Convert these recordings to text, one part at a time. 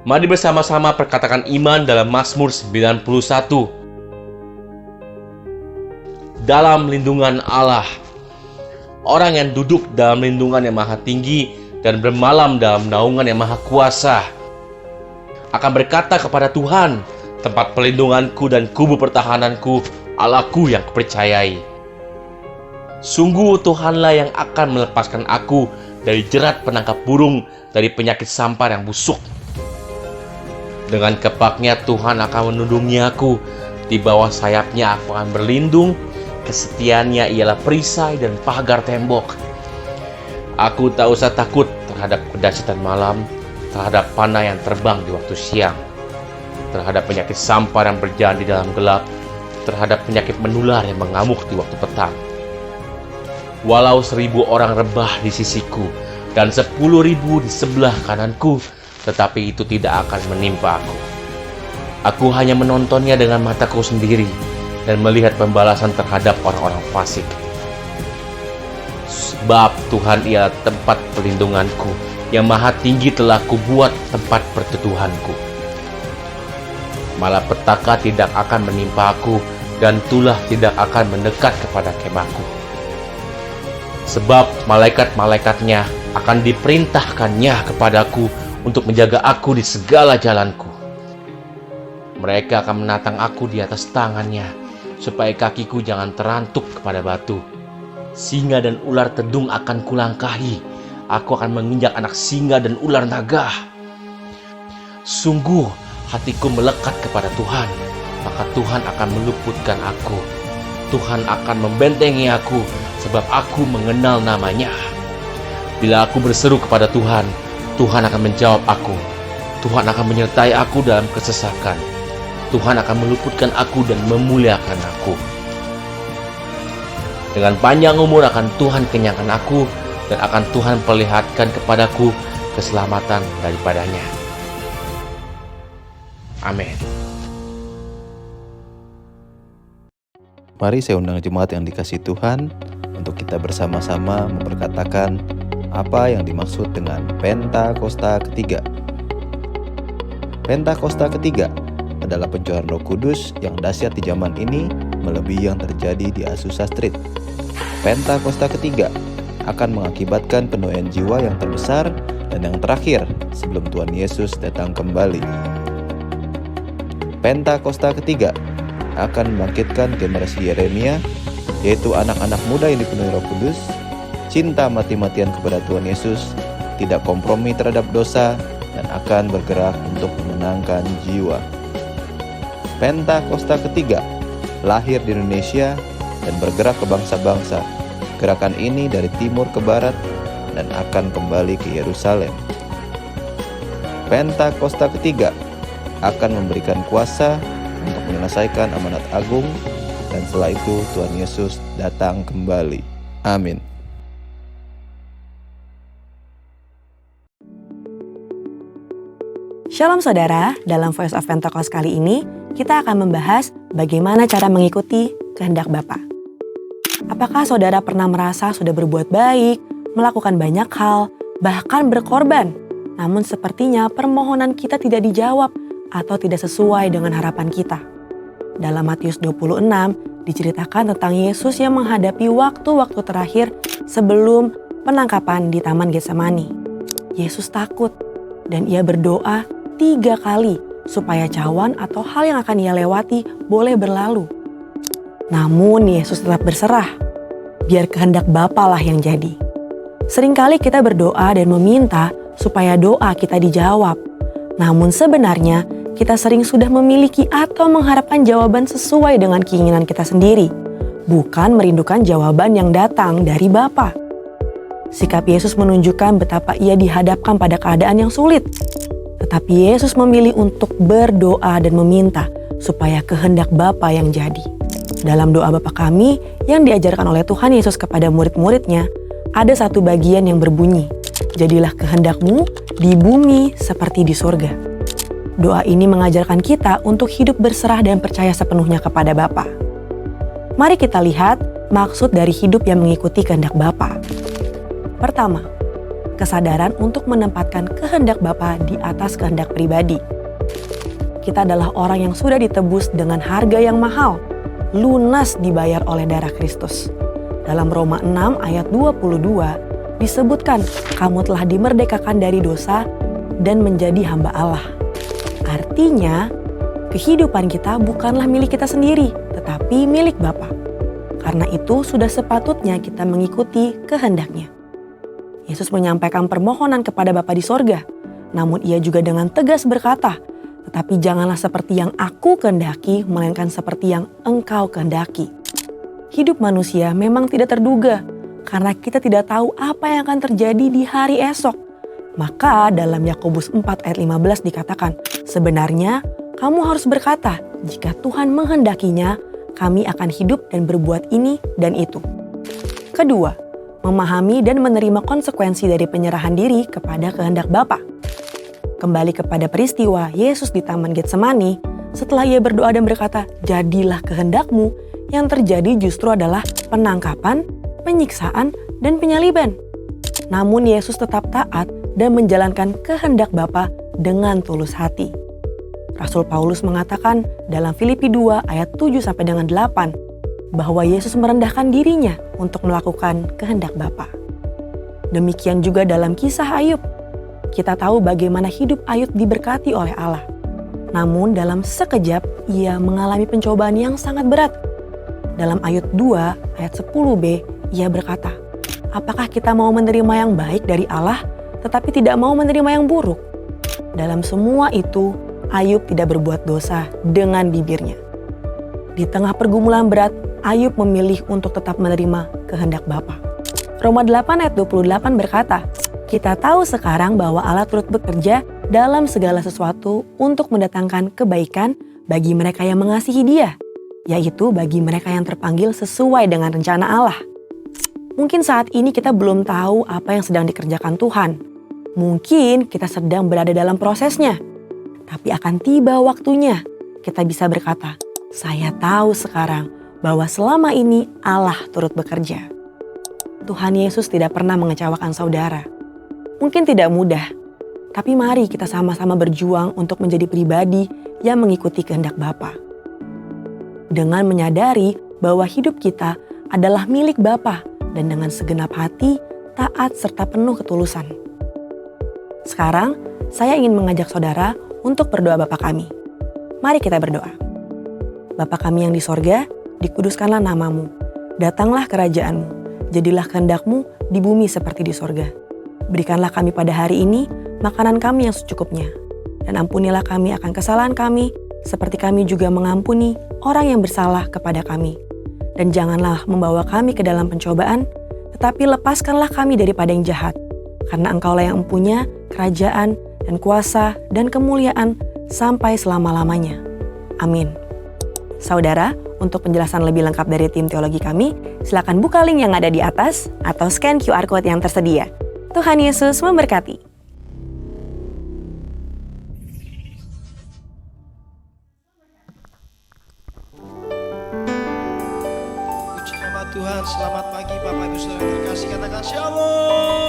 Mari bersama-sama perkatakan iman dalam Mazmur 91. Dalam lindungan Allah. Orang yang duduk dalam lindungan yang maha tinggi dan bermalam dalam naungan yang maha kuasa akan berkata kepada Tuhan, tempat pelindunganku dan kubu pertahananku, Allahku yang kupercayai. Sungguh Tuhanlah yang akan melepaskan aku dari jerat penangkap burung, dari penyakit sampar yang busuk. Dengan kepaknya Tuhan akan melindungi aku, di bawah sayapnya aku akan berlindung, kesetiaannya ialah perisai dan pagar tembok. Aku tak usah takut terhadap kedahsyatan malam, terhadap panah yang terbang di waktu siang, terhadap penyakit sampar yang berjalan di dalam gelap, terhadap penyakit menular yang mengamuk di waktu petang. Walau 1000 orang rebah di sisiku dan 10.000 di sebelah kananku, tetapi itu tidak akan menimpa aku. Aku hanya menontonnya dengan mataku sendiri dan melihat pembalasan terhadap orang-orang fasik. Sebab Tuhan ialah tempat perlindunganku, yang maha tinggi telah kubuat tempat perteduhanku. Malapetaka tidak akan menimpa aku, dan tulah tidak akan mendekat kepada kemahku. Sebab malaikat-malaikatnya akan diperintahkannya kepadaku untuk menjaga aku di segala jalanku. Mereka akan menatang aku di atas tangannya, supaya kakiku jangan terantuk kepada batu. Singa dan ular tedung akan kulangkahi. Aku akan menginjak anak singa dan ular naga. Sungguh hatiku melekat kepada Tuhan, maka Tuhan akan meluputkan aku. Tuhan akan membentengi aku, sebab aku mengenal namanya. Bila aku berseru kepada Tuhan, Tuhan akan menjawab aku. Tuhan akan menyertai aku dalam kesesakan. Tuhan akan meluputkan aku dan memuliakan aku. Dengan panjang umur akan Tuhan kenyangkan aku, dan akan Tuhan perlihatkan kepadaku keselamatan daripadanya. Amin. Mari saya undang jemaat yang dikasihi Tuhan untuk kita bersama-sama memperkatakan apa yang dimaksud dengan Pentakosta ketiga. Pentakosta ketiga adalah pencurahan Roh Kudus yang dahsyat di zaman ini melebihi yang terjadi di Azusa Street. Pentakosta ketiga akan mengakibatkan penuaian jiwa yang terbesar dan yang terakhir sebelum Tuhan Yesus datang kembali. Pentakosta ketiga akan membangkitkan generasi Yeremia, yaitu anak-anak muda yang dipenuhi Roh Kudus, cinta mati-matian kepada Tuhan Yesus, tidak kompromi terhadap dosa, dan akan bergerak untuk memenangkan jiwa. Pentakosta ketiga lahir di Indonesia dan bergerak ke bangsa-bangsa. Gerakan ini dari timur ke barat dan akan kembali ke Yerusalem. Pentakosta ketiga akan memberikan kuasa untuk menyelesaikan amanat agung, dan setelah itu Tuhan Yesus datang kembali. Amin. Shalom saudara, dalam Voice of Pentecost kali ini kita akan membahas bagaimana cara mengikuti kehendak Bapa. Apakah saudara pernah merasa sudah berbuat baik, melakukan banyak hal, bahkan berkorban, namun sepertinya permohonan kita tidak dijawab atau tidak sesuai dengan harapan kita? Dalam Matius 26 diceritakan tentang Yesus yang menghadapi waktu-waktu terakhir sebelum penangkapan di Taman Getsemani. Yesus takut dan ia berdoa 3 kali supaya cawan atau hal yang akan ia lewati boleh berlalu. Namun Yesus tetap berserah, biar kehendak Bapa lah yang jadi. Seringkali kita berdoa dan meminta supaya doa kita dijawab. Namun sebenarnya kita sering sudah memiliki atau mengharapkan jawaban sesuai dengan keinginan kita sendiri, bukan merindukan jawaban yang datang dari Bapa. Sikap Yesus menunjukkan betapa ia dihadapkan pada keadaan yang sulit. Tetapi Yesus memilih untuk berdoa dan meminta supaya kehendak Bapa yang jadi. Dalam doa Bapa kami yang diajarkan oleh Tuhan Yesus kepada murid-muridnya, ada satu bagian yang berbunyi, "Jadilah kehendak-Mu di bumi seperti di surga." Doa ini mengajarkan kita untuk hidup berserah dan percaya sepenuhnya kepada Bapa. Mari kita lihat maksud dari hidup yang mengikuti kehendak Bapa. Pertama, kesadaran untuk menempatkan kehendak Bapa di atas kehendak pribadi. Kita adalah orang yang sudah ditebus dengan harga yang mahal, lunas dibayar oleh darah Kristus. Dalam Roma 6 ayat 22 disebutkan, kamu telah dimerdekakan dari dosa dan menjadi hamba Allah. Artinya, kehidupan kita bukanlah milik kita sendiri, tetapi milik Bapa. Karena itu sudah sepatutnya kita mengikuti kehendaknya. Yesus menyampaikan permohonan kepada Bapa di sorga, namun ia juga dengan tegas berkata, tetapi janganlah seperti yang aku kehendaki, melainkan seperti yang engkau kehendaki. Hidup manusia memang tidak terduga, karena kita tidak tahu apa yang akan terjadi di hari esok. Maka dalam Yakobus 4 ayat 15 dikatakan, sebenarnya kamu harus berkata, jika Tuhan menghendakinya, kami akan hidup dan berbuat ini dan itu. Kedua, memahami dan menerima konsekuensi dari penyerahan diri kepada kehendak Bapa. Kembali kepada peristiwa Yesus di Taman Getsemani, setelah ia berdoa dan berkata, jadilah kehendakmu, yang terjadi justru adalah penangkapan, penyiksaan, dan penyaliban. Namun Yesus tetap taat dan menjalankan kehendak Bapa dengan tulus hati. Rasul Paulus mengatakan dalam Filipi 2 ayat 7 sampai dengan 8 bahwa Yesus merendahkan dirinya untuk melakukan kehendak Bapa. Demikian juga dalam kisah Ayub. Kita tahu bagaimana hidup Ayub diberkati oleh Allah. Namun dalam sekejap ia mengalami pencobaan yang sangat berat. Dalam Ayub 2 ayat 10b ia berkata, apakah kita mau menerima yang baik dari Allah tetapi tidak mau menerima yang buruk? Dalam semua itu Ayub tidak berbuat dosa dengan bibirnya. Di tengah pergumulan berat, Ayub memilih untuk tetap menerima kehendak Bapa. Roma 8 ayat 28 berkata, kita tahu sekarang bahwa Allah turut bekerja dalam segala sesuatu untuk mendatangkan kebaikan bagi mereka yang mengasihi Dia, yaitu bagi mereka yang terpanggil sesuai dengan rencana Allah. Mungkin saat ini kita belum tahu apa yang sedang dikerjakan Tuhan. Mungkin kita sedang berada dalam prosesnya. Tapi akan tiba waktunya kita bisa berkata, saya tahu sekarang bahwa selama ini Allah turut bekerja. Tuhan Yesus tidak pernah mengecewakan saudara. Mungkin tidak mudah, tapi mari kita sama-sama berjuang untuk menjadi pribadi yang mengikuti kehendak Bapa. Dengan menyadari bahwa hidup kita adalah milik Bapa dan dengan segenap hati, taat serta penuh ketulusan. Sekarang, saya ingin mengajak saudara untuk berdoa Bapa kami. Mari kita berdoa. Bapa kami yang di sorga, dikuduskanlah namamu. Datanglah kerajaanmu, jadilah kehendakmu di bumi seperti di sorga. Berikanlah kami pada hari ini makanan kami yang secukupnya. Dan ampunilah kami akan kesalahan kami, seperti kami juga mengampuni orang yang bersalah kepada kami. Dan janganlah membawa kami ke dalam pencobaan, tetapi lepaskanlah kami daripada yang jahat. Karena Engkaulah yang mempunyai kerajaan dan kuasa dan kemuliaan sampai selama-lamanya. Amin. Saudara, untuk penjelasan lebih lengkap dari tim teologi kami, silakan buka link yang ada di atas atau scan QR Code yang tersedia. Tuhan Yesus memberkati. Puji nama Tuhan, selamat pagi Bapak Ibu Saudara terkasih, katakan shalom.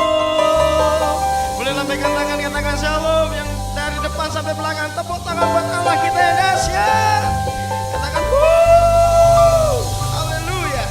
Boleh lambaikan tangan, katakan shalom. Yang dari depan sampai belakang, tepuk tangan buat Allah kita yang dahsyat. Katakan haleluya.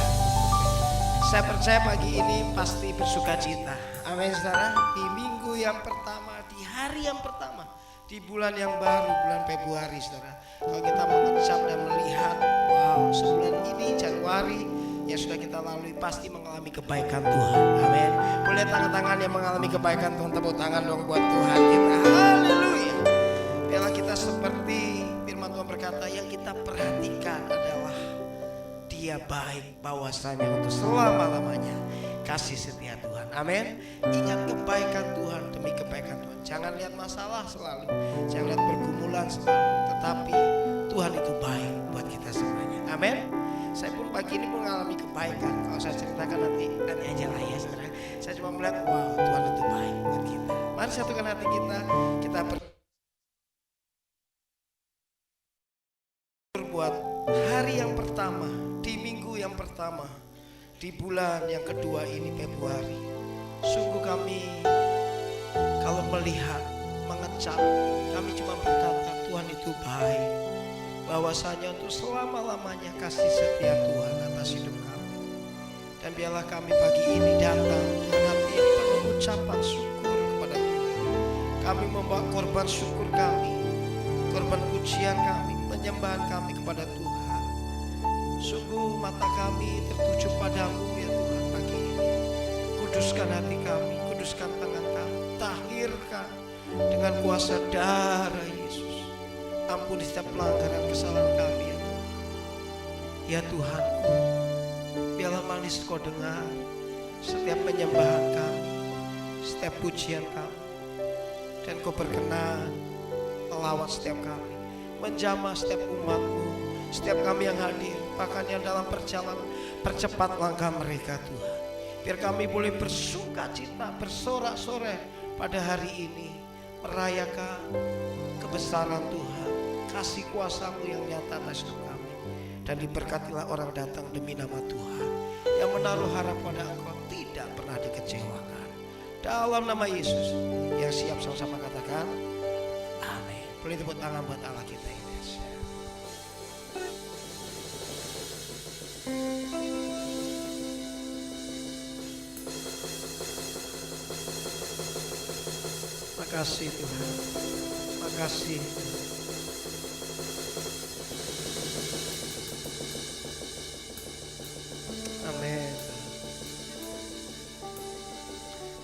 Saya percaya pagi ini pasti bersuka cita. Amin saudara. Di minggu yang pertama, di hari yang pertama, di bulan yang baru, bulan Februari saudara. Kalau kita mengucap dan melihat, wow, sebulan ini Januari yang sudah kita lalui pasti mengalami kebaikan Tuhan. Amin. Boleh tangan-tangan yang mengalami kebaikan Tuhan, tepuk tangan dong buat Tuhan kita. Haleluya. Biarlah kita seperti firman Tuhan berkata, yang kita perhatikan adalah Dia baik, bahwasanya untuk selama-lamanya kasih setia Tuhan. Amin. Ingat kebaikan Tuhan demi kebaikan Tuhan. Jangan lihat masalah selalu, jangan lihat pergumulan selalu, tetapi Tuhan itu baik buat kita semuanya. Amin. Saya pun pagi ini mengalami kebaikan. Kalau saya ceritakan nanti aja lah ya saudara. Saya cuma melihat, wow, Tuhan itu baik buat kita. Mari satukan hati kita berbuat hari yang pertama, di minggu yang pertama, di bulan yang kedua ini Februari. Sungguh kami Kalau melihat, mengecap, kami cuma berkata Tuhan itu baik. Bahwasanya untuk selama-lamanya kasih setia Tuhan atas hidup kami. Dan biarlah kami pagi ini datang dengan hati yang penuh ucapan syukur kepada Tuhan. Kami membawa korban syukur kami, korban pujian kami, penyembahan kami kepada Tuhan. Sungguh mata kami tertuju padamu ya Tuhan pagi ini. Kuduskan hati kami, kuduskan tangan kami, tahirkan dengan kuasa darah Yesus. Ampuni setiap pelanggaran kesalahan kami ya Tuhan. Ya Tuhanku, biarlah manis Kau dengar setiap penyembahan kami, setiap pujian kami. Dan Kau berkenan melawat setiap kami, menjamah setiap umat-Mu, setiap kami yang hadir, bahkan yang dalam perjalanan, percepat langkah mereka Tuhan. Biar kami boleh bersuka cita, bersorak-sorai pada hari ini, merayakan kebesaran Tuhan, kasih kuasa-Mu yang nyata atas hidup kami. Dan diberkatilah orang datang demi nama Tuhan, yang menaruh harap pada Engkau tidak pernah dikecewakan. Dalam nama Yesus, yang siap sama-sama katakan amin. Boleh tepuk tangan buat Allah kita ini. Makasih Tuhan, makasih. Amin.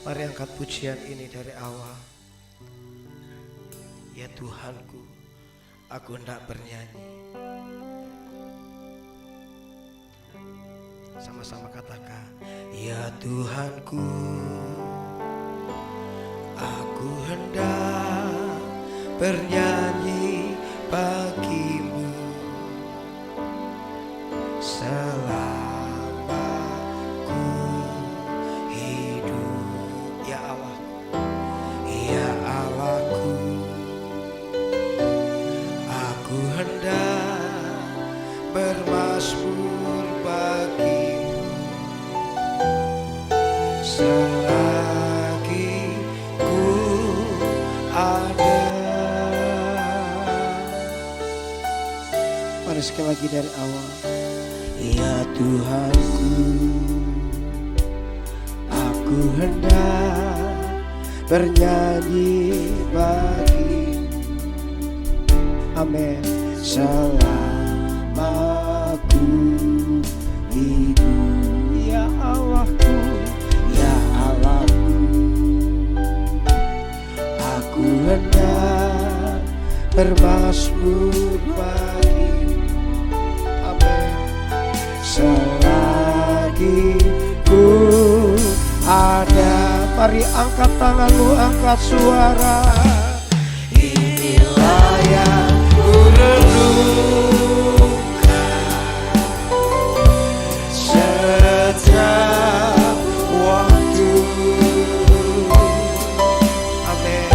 Mari angkat pujian ini dari awal. Ya Tuhanku, aku hendak bernyanyi. Sama-sama katakan, ya Tuhanku, aku hendak bernyanyi bagimu selama ku hidup. Ya Allah, ya Allahku, aku hendak bermazmur bagimu selagi ku ada. Mari sekali lagi dari awal. Ya Tuhanku, aku hendak bernyanyi bagimu. Amin. Selama ku hidup. Ya Allahku, ya Allahku, aku hendak bermazmur bagimu. Amin. Selagi ku ada. Mari angkat tanganmu, angkat suara. Inilah yang ku renungkan setiap waktu. Amin.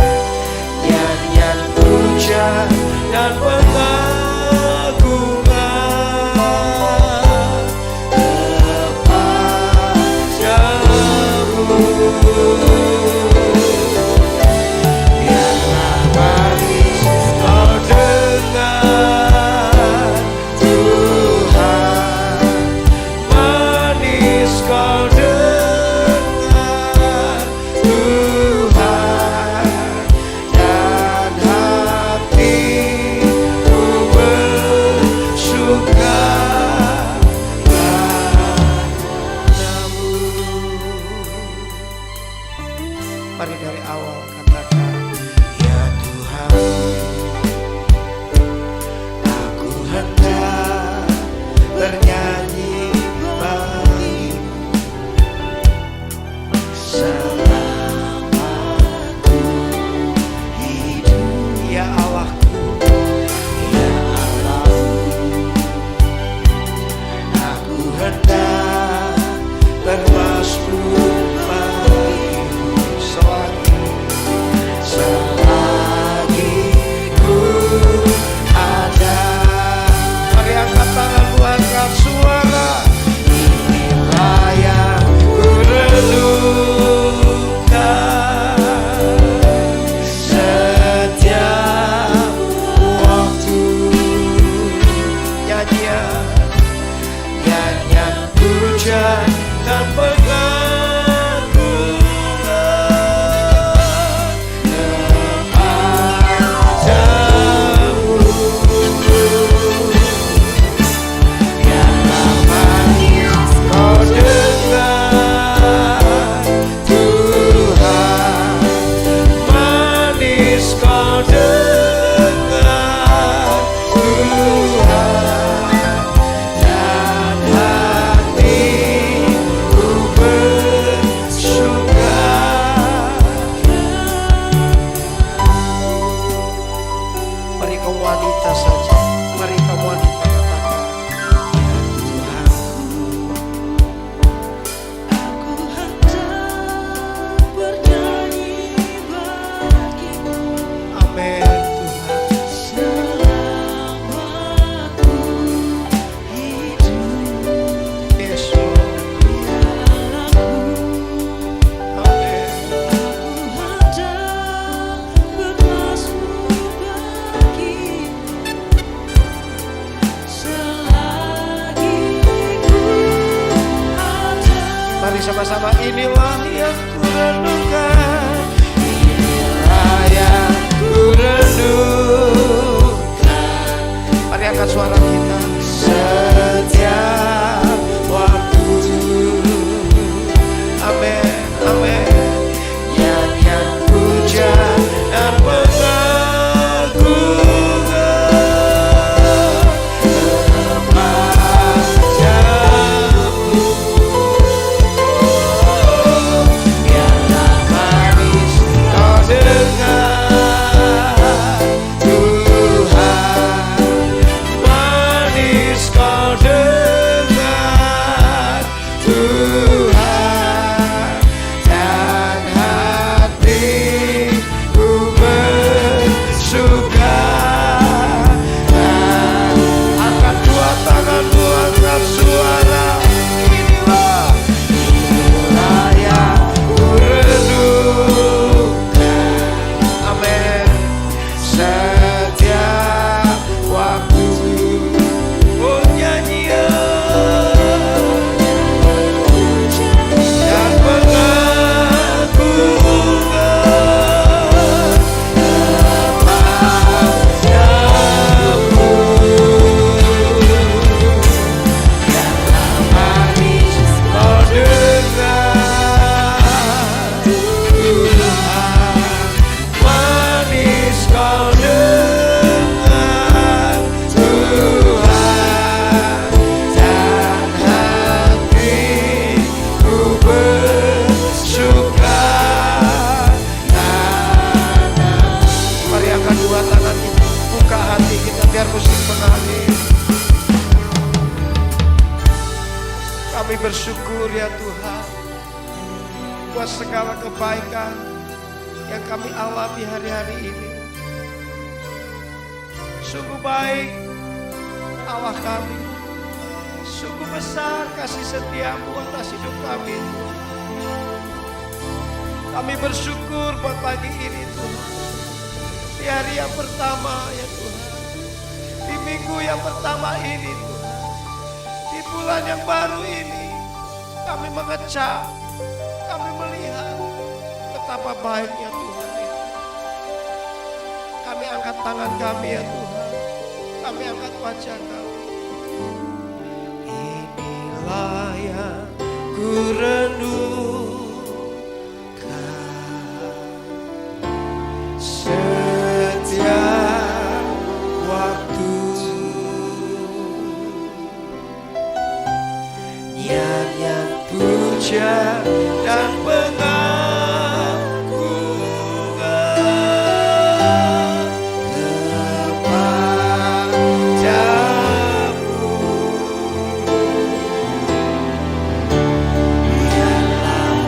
Nyanyian pujian dan pengagungan kepadamu. Biarlah manis kau dengar Tuhan, manis kau dengar Tuhan, dan hatiku bersuka padamu. Mari dari awal katakan, ya Tuhan, aku hendak bernyanyi bagimu selama ku hidup. Ya Allahku, ya Allahku, aku hendak bermazmur bagimu selagi ku ada. Mari angkat tanganmu, angkat suara. Inilah yang ku renungkan bersama-sama. Inilah yang ku renungkan, inilah yang ku renungkan. Mari angkat suara kita. Setiap waktu, amin, amin. Nyanyian puja dan bersyukur ya Tuhan buat segala kebaikan yang kami alami hari-hari ini. Sungguh baik Allah kami, sungguh besar kasih setiamu atas hidup kami. Kami bersyukur buat pagi ini Tuhan, di hari yang pertama ya Tuhan, di minggu yang pertama ini Tuhan, di bulan yang baru ini. Kami mengecap, kami melihat betapa baiknya Tuhan itu. Kami angkat tangan kami ya Tuhan, kami angkat wajah kami. Inilah yang ku renungkan, setiap waktu. Nyanyian puja dan pengagungan kepadamu. Biarlah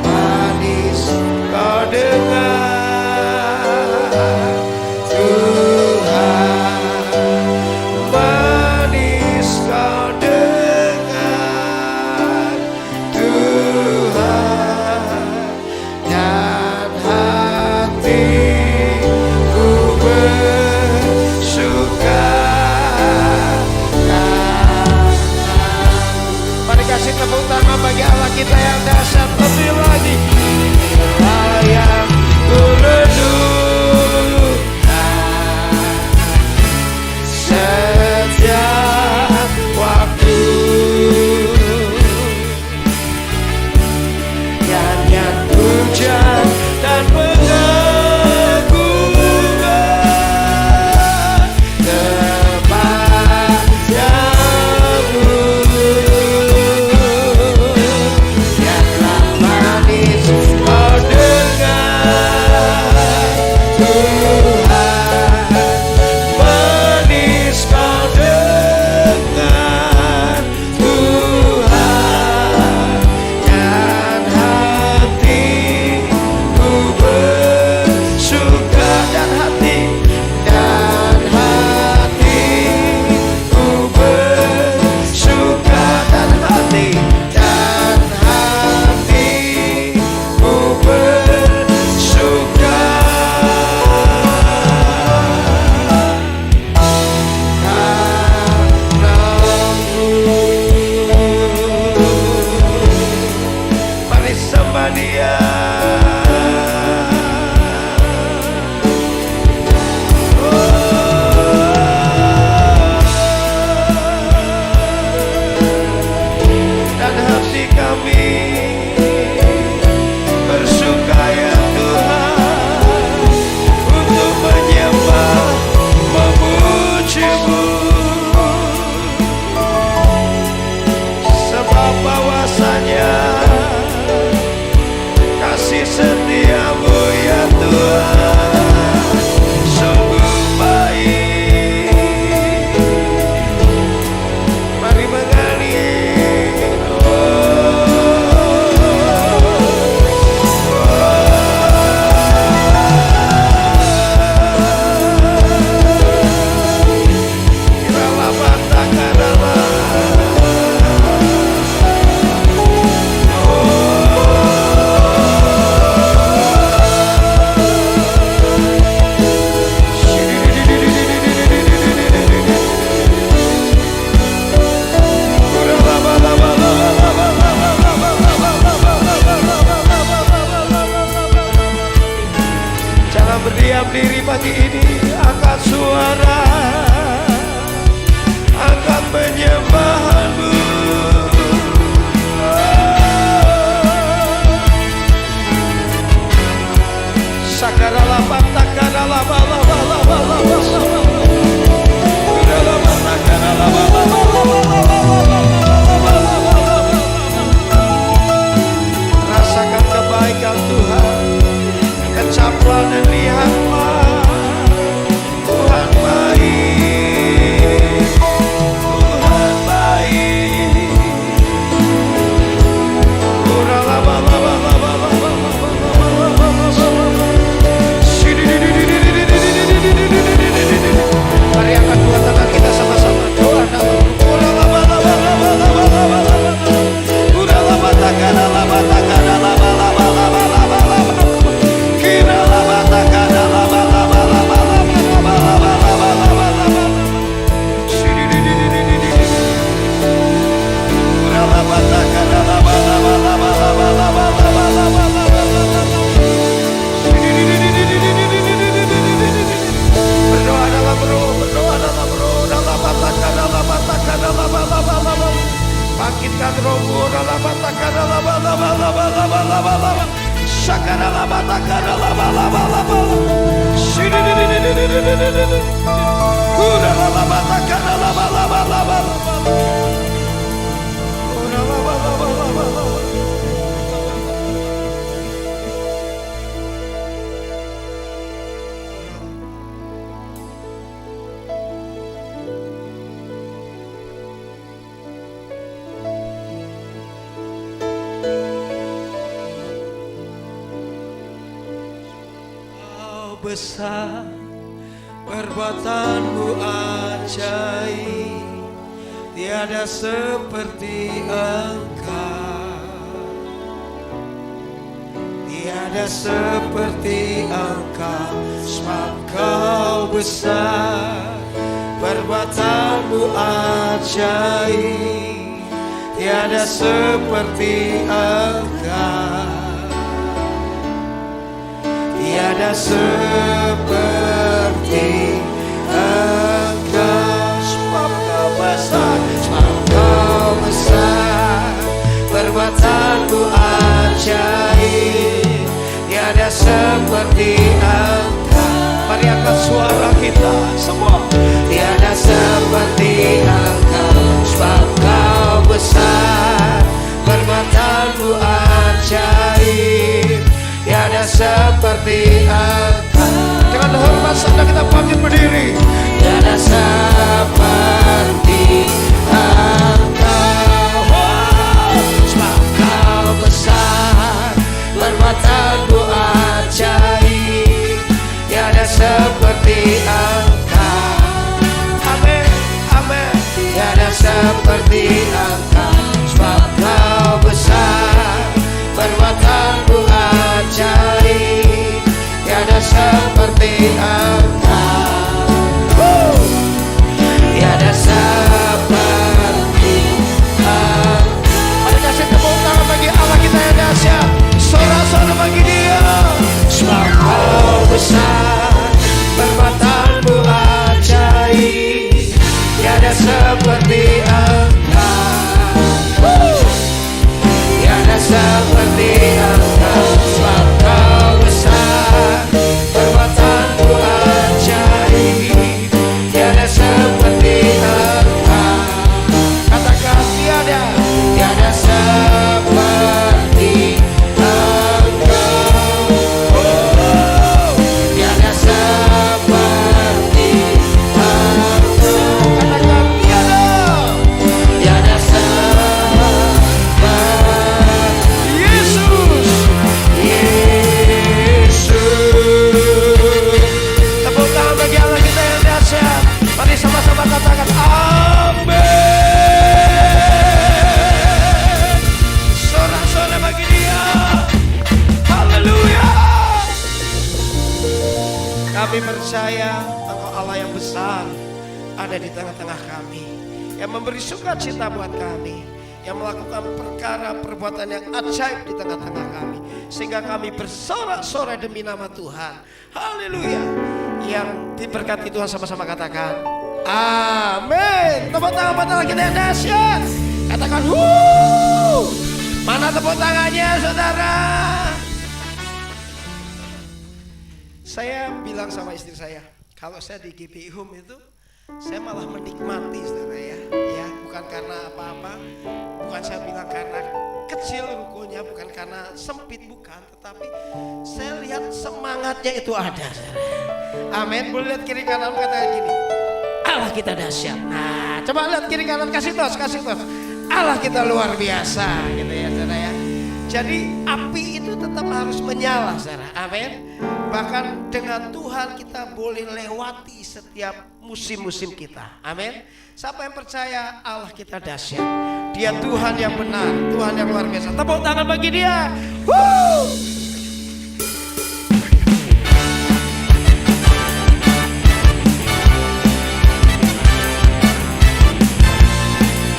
Besar, perbuatanmu ajaib, tiada seperti Engkau, tiada seperti Engkau, sebab Kau besar, perbuatanmu ajaib, tiada seperti Engkau. Tiada seperti Engkau, sebab Kau besar, sebab Kau besar, perbuatanmu ajaib, tiada seperti Engkau. Mari angkat suara kita semua. Tiada seperti Engkau, sebab Kau besar, perbuatanmu ajaib, tiada seperti Engkau. Dengan hormat saudara kita bangkit berdiri. Tiada seperti Engkau, sebab Kau besar, perbuatanmu ajaib, tiada seperti Engkau. Amin, amin. Tiada seperti Engkau, sebab Kau besar, perbuatanmu ajaib, tiada seperti Engkau. Tiada seperti Engkau. Mari kasih tepuk tangan bagi Allah kita yang dahsyat. Sorak-sorak bagi Dia. Sebab Kau besar, perbuatanmu ajaib, tiada seperti Engkau. Tiada seperti Engkau, sebab Kau besar, perbuatanmu ajaib, tiada seperti Engkau. Katakan tiada, tiada seperti Engkau. Tiada seperti Engkau. Katakan tiada, tiada seperti Yesus, Yesus. Tepuk tangan bagi Allah kita yang dahsyat. Mari sama-sama katakan amin. Sorak-sorak bagi Dia. Haleluya. Kami percaya Engkau Allah yang besar ada di tengah-tengah kami, yang memberi sukacita buat kami, yang melakukan perkara perbuatan yang ajaib di tengah-tengah kami, sehingga kami bersorak-sorai demi nama Tuhan. Haleluya. Yang diberkati Tuhan sama-sama katakan amin. Tepuk tangan buat Allah kita yang dahsyat. Katakan wuh. Mana tepuk tangannya saudara? Saya bilang sama istri saya, kalau saya di GBI Home itu saya malah menikmati saudara ya. Ya, bukan karena apa-apa, bukan saya bilang karena kecil rukunya, bukan karena sempit, bukan, tetapi saya lihat semangatnya itu ada saudara. Amin. Boleh lihat kiri kanan, katakan gini, Allah kita dahsyat. Nah, coba lihat kiri kanan, kasih tos, kasih tos. Allah kita luar biasa gitu ya saudara ya. Jadi api itu tetap harus menyala saudara. Amin. Bahkan dengan Tuhan kita boleh lewati setiap musim-musim kita. Amin. Siapa yang percaya Allah kita dahsyat, Dia Tuhan yang benar, Tuhan yang luar biasa. Tepuk tangan bagi Dia. Woo!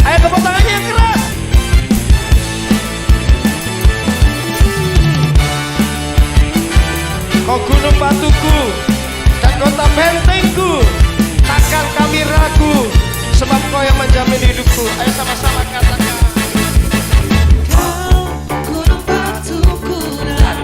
Ayo tepuk tangannya yang keras. Kau gunung batuku dan kota bentengku, takkan kami ragu, sebab Kau yang menjamin hidupku. Ayo sama-sama katakan. Kau gunung batuku dan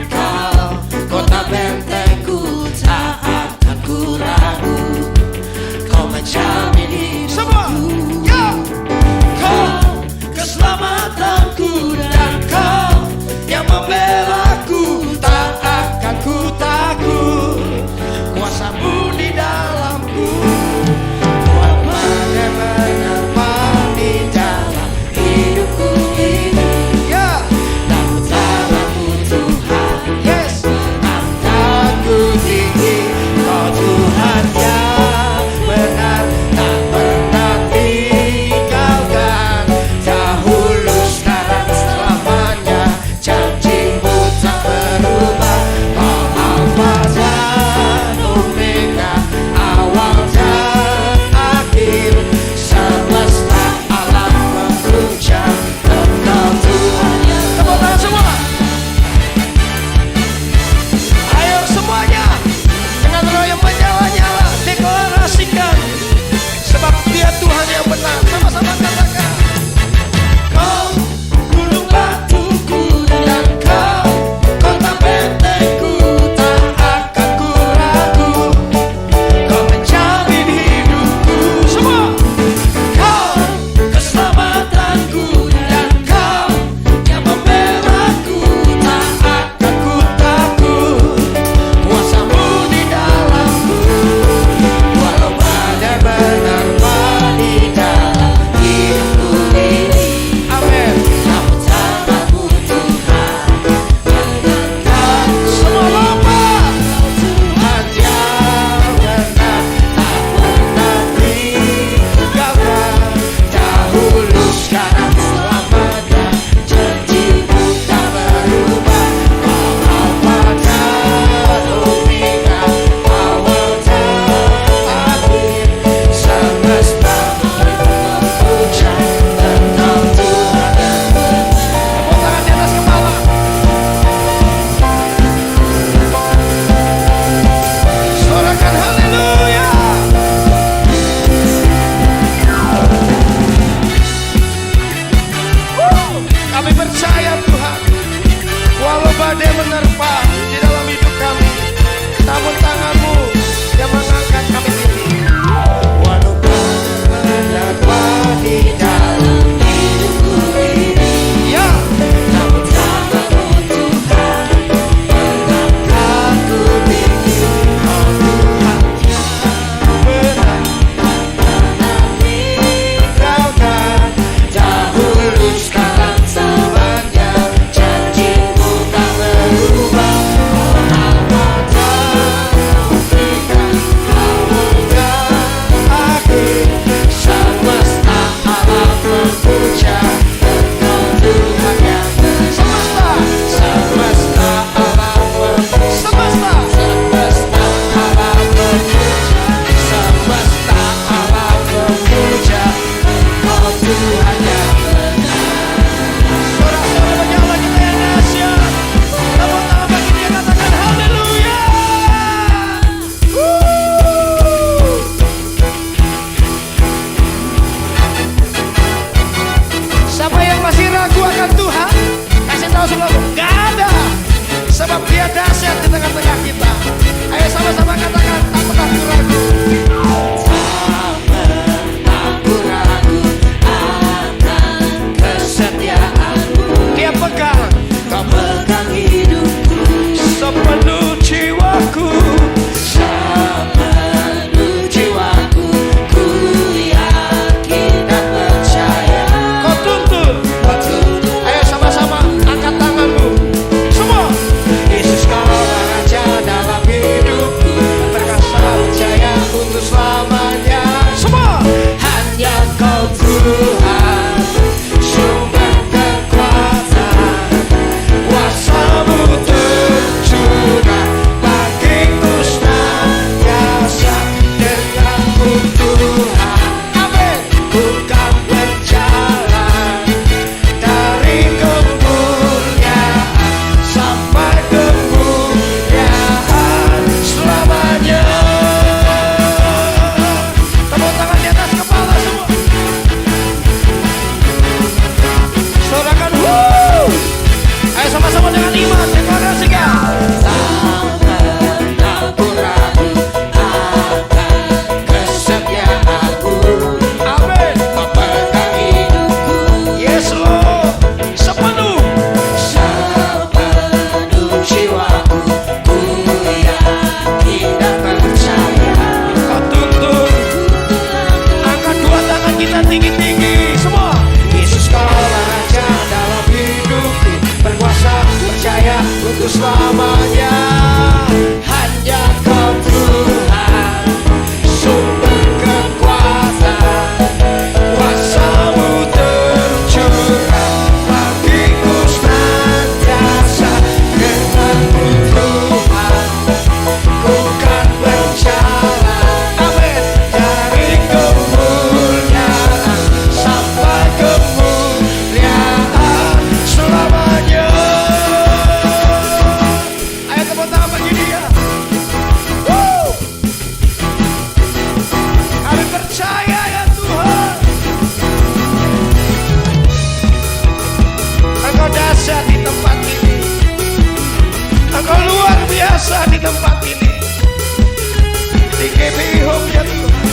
Baby Home ya Tuhan.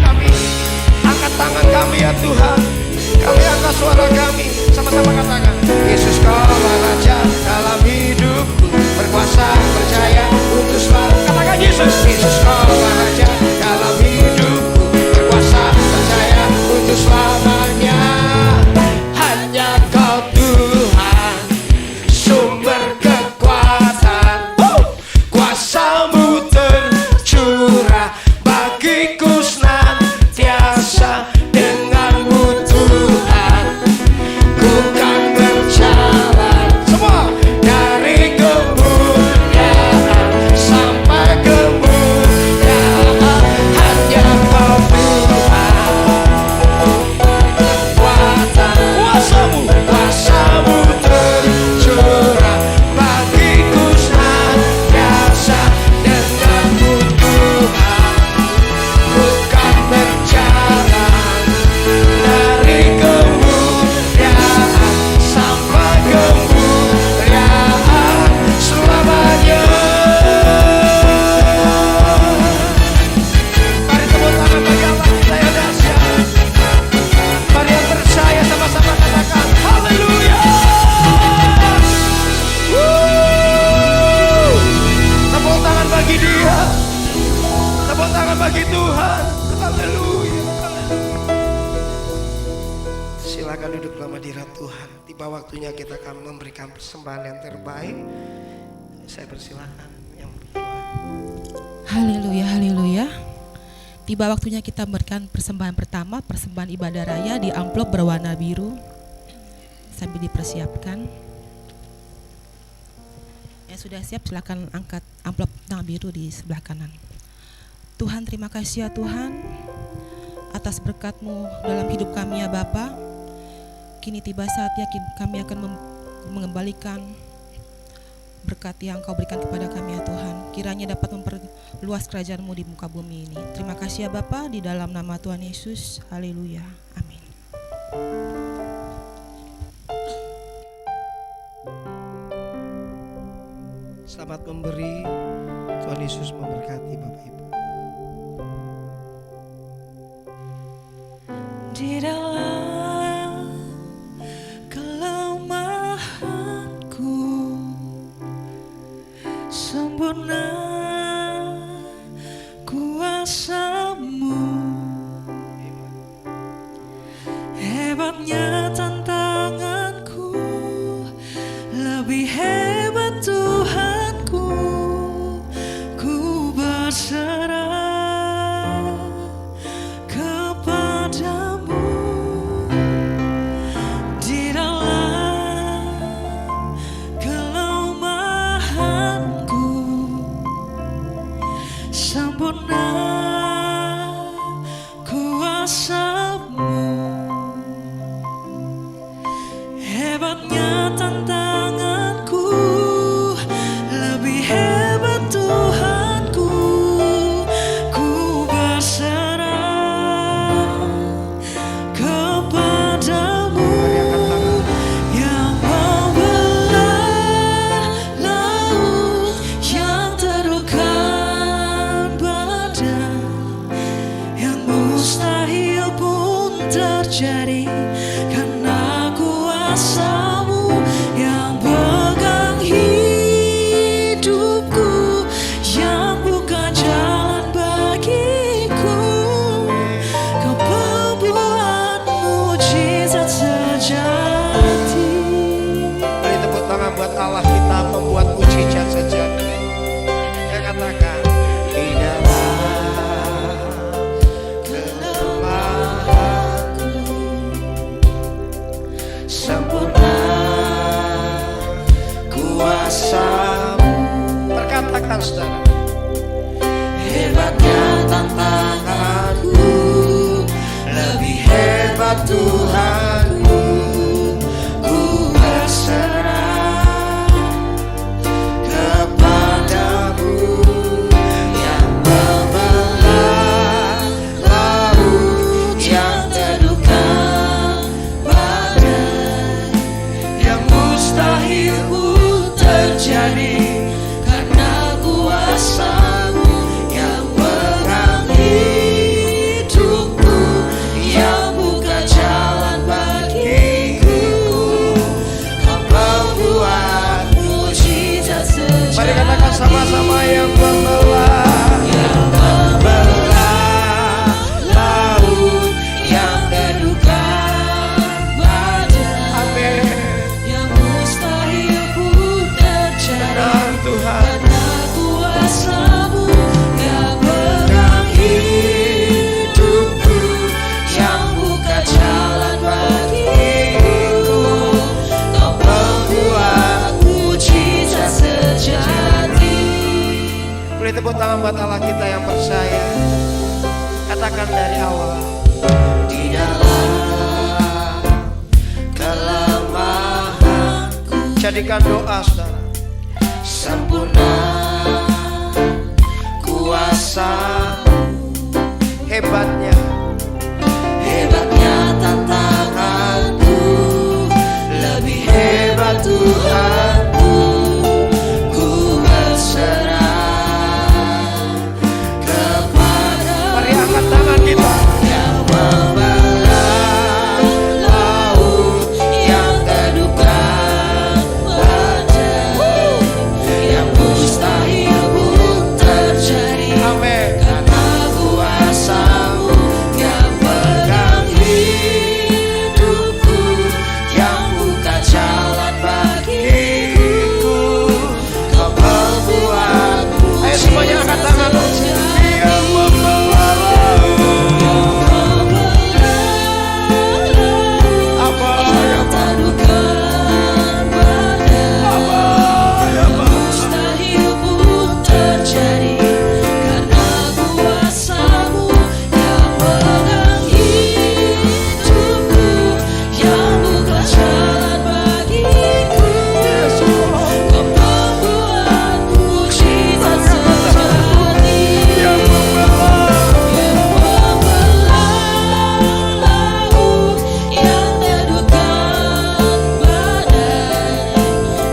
Kami angkat tangan kami ya Tuhan. Kami angkat suara kami. Sama-sama katakan, Yesus Kaulah Raja dalam hidupku, berkuasa percaya untuk selalu. Katakan Yesus, Yesus Kaulah Raja dalam hidupku, berkuasa percaya untuk selamanya. Hanya Kau Tuhan, sumber kekuatan, kuasa-Mu tercurah bagiku senantiasa. Denganmu Tuhan, ku kan berjalan semua dari kemuliaan sampai kemuliaan. Hanya Kau Tuhan, kekuatan, kuasa-Mu tercurah bagiku senantiasa. Denganmu Tuhan, ku kan berjalan dari kemuliaan sampai kemuliaan selamanya. Mari tepuk tangan bagi Allah kita yang dahsyat. Mari yang percaya sama-sama katakan haleluya. Tepuk tangan bagi Dia. Tepuk tangan bagi Tuhan. Haleluya. Silakan duduk dalam hadirat Tuhan. Tiba waktunya kita akan memberikan persembahan yang terbaik. Saya persilakan yang berdoa. Haleluya, haleluya. Tiba waktunya kita memberikan persembahan pertama, persembahan ibadah raya di amplop berwarna biru. Sambil dipersiapkan. Yang sudah siap silakan angkat amplop yang biru di sebelah kanan. Tuhan, terima kasih ya Tuhan atas berkat-Mu dalam hidup kami ya Bapa. Kini tiba saatnya kami akan mengembalikan berkat yang Kau berikan kepada kami ya Tuhan. Kiranya dapat memperluas kerajaan-Mu di muka bumi ini. Terima kasih ya Bapa, di dalam nama Tuhan Yesus. Haleluya. Amin. Selamat memberi. Tuhan Yesus memberkati Bapak Ibu. Di dalam kelemahanku sempurna kuasa-Mu, hebatnya tantanganku, lebih hebat Tuhanku. Ku berserah kepadamu. buat Allah kita yang percaya. Katakan dari awal. Di dalam kelemahanku, jadikan doa saudara. Sempurna kuasa, hebatnya tantanganku, lebih hebat Tuhanku. Ku berserah kepada, mari angkat tangan kita, yang membelah laut, yang teduhkan badai, yang mustahil pun terjadi. Amin. Karena kuasa-Mu yang pegang hidupku, yang buka jalan bagiku. Kau pembuatku. Ayo semuanya angkat tangan. Yang membelah apa yang teduhkan badai, yang mustahil pun terjadi. Karena kuasa-Mu yang pegang hidupku, yang buka jalan bagiku. Kau pembuat mukjizat sejati, yang membelah laut, yang teduhkan badai,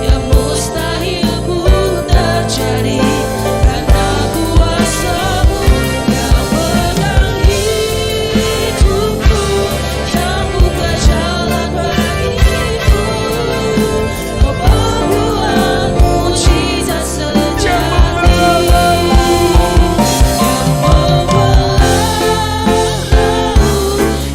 yang mustahil pun terjadi. Karena kuasa-Mu yang pegang hidupku, yang buka jalan bagiku. Kau pembuat mukjizat sejati, yang membelah laut,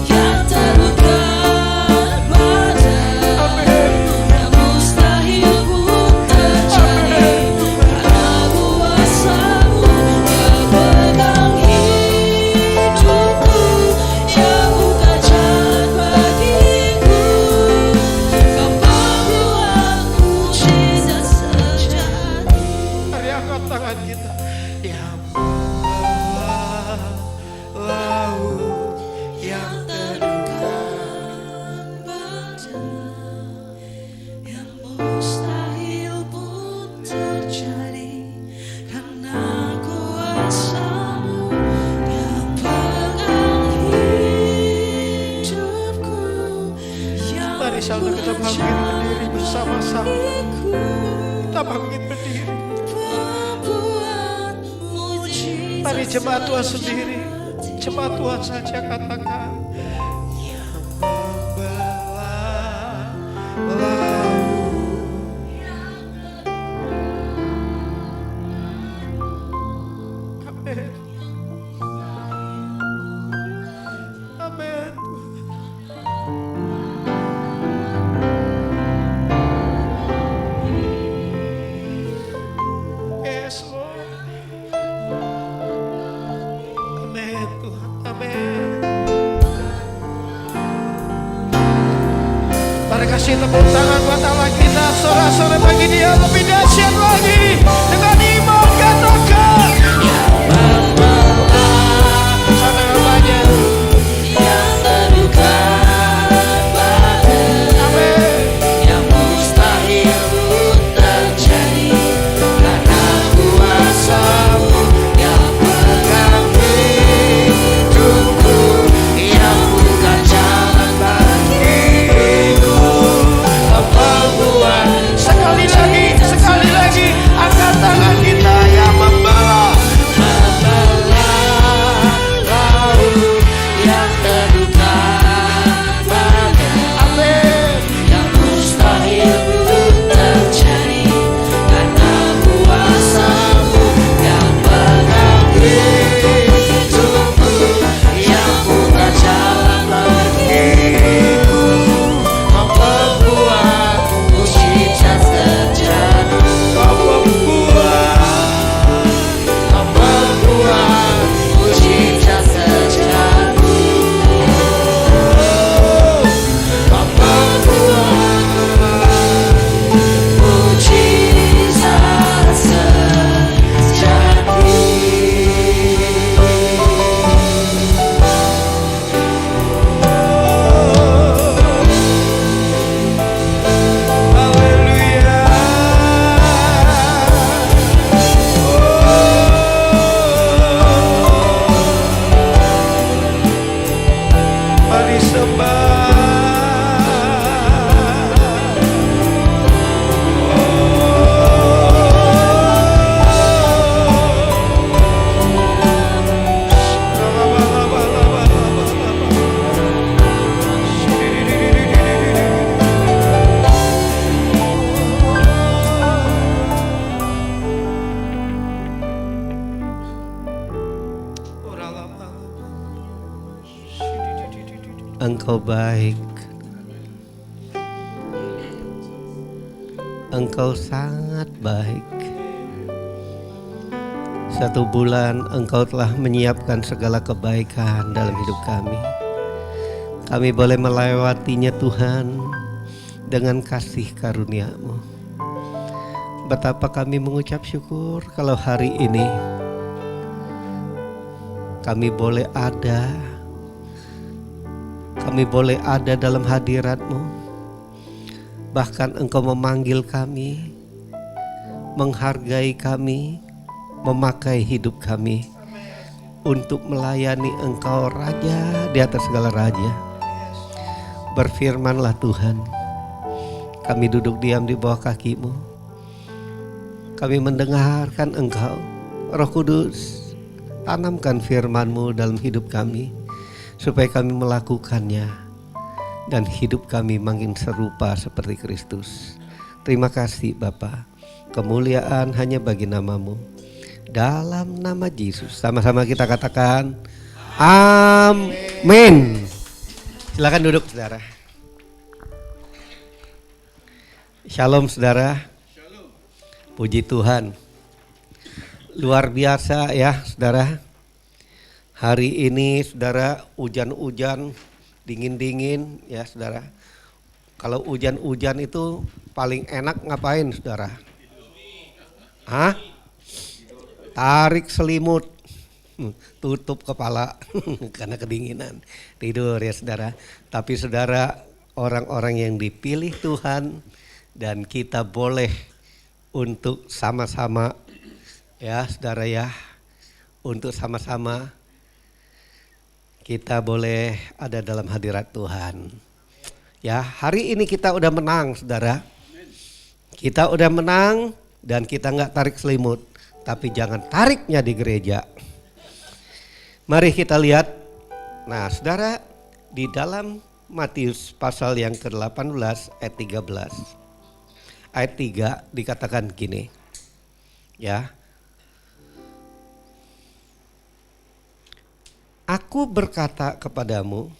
yang teduhkan badai, yang mustahil pun terjadi. Karena kuasa-Mu yang pegang hidupku, yang buka jalan bagiku. Kau pembuat mukjizat sejati. Mari angkat tangan kita. Yang membelah laut, yang teduhkan badai, yang mustahil pun terjadi. Karena kuasa-Mu yang pegang hidupku, yang mari saudara kita bangkit berdiri bersama-sama. Kita bangkit berdiri. Mari jemaat Tuhan sendiri, jemaat Tuhan saja katakan. Yang membelah laut. Amin. Amin. Yes, Lord. Amin Tuhan, amin. Mari kasih tepuk tangan buat Allah kita, sorak-sorai bagi Dia lebih dahsyat lagi. Dengan iman katakan, yang membelah sana banyak, yang teduhkan badai, amin, yang mustahil pun terjadi. Karena kuasa-Mu yang pegang hidupku, yang buka jalan bagiku. Kau pembuat, sekali lagi, angkat tangan Engkau baik. Engkau sangat baik. 1 bulan Engkau telah menyiapkan segala kebaikan dalam hidup kami. Kami boleh melewatinya Tuhan dengan kasih karunia-Mu. Betapa kami mengucap syukur kalau hari ini kami boleh ada. Kami boleh ada dalam hadirat-Mu. Bahkan Engkau memanggil kami, menghargai kami, memakai hidup kami untuk melayani Engkau Raja di atas segala raja. Berfirmanlah Tuhan, kami duduk diam di bawah kaki-Mu. Kami mendengarkan Engkau. Roh Kudus, tanamkan firman-Mu dalam hidup kami supaya kami melakukannya dan hidup kami makin serupa seperti Kristus. Terima kasih Bapa. Kemuliaan hanya bagi nama-Mu. Dalam nama Yesus. Sama-sama kita katakan amin. Silakan duduk saudara. Shalom saudara. Puji Tuhan. Luar biasa ya saudara. Hari ini saudara hujan-hujan, dingin-dingin ya saudara. Kalau hujan-hujan itu paling enak ngapain saudara? Hah? Tarik selimut, tutup kepala karena kedinginan. Tidur ya saudara. Tapi saudara, orang-orang yang dipilih Tuhan dan kita boleh untuk sama-sama ya saudara ya. Untuk sama-sama kita boleh ada dalam hadirat Tuhan. Ya, hari ini kita udah menang, saudara. Kita udah menang dan kita nggak tarik selimut, tapi jangan tariknya di gereja. Mari kita lihat. Nah, saudara, di dalam Matius pasal yang ke-18 ayat 13. Ayat 3 dikatakan gini. Ya. Aku berkata kepadamu,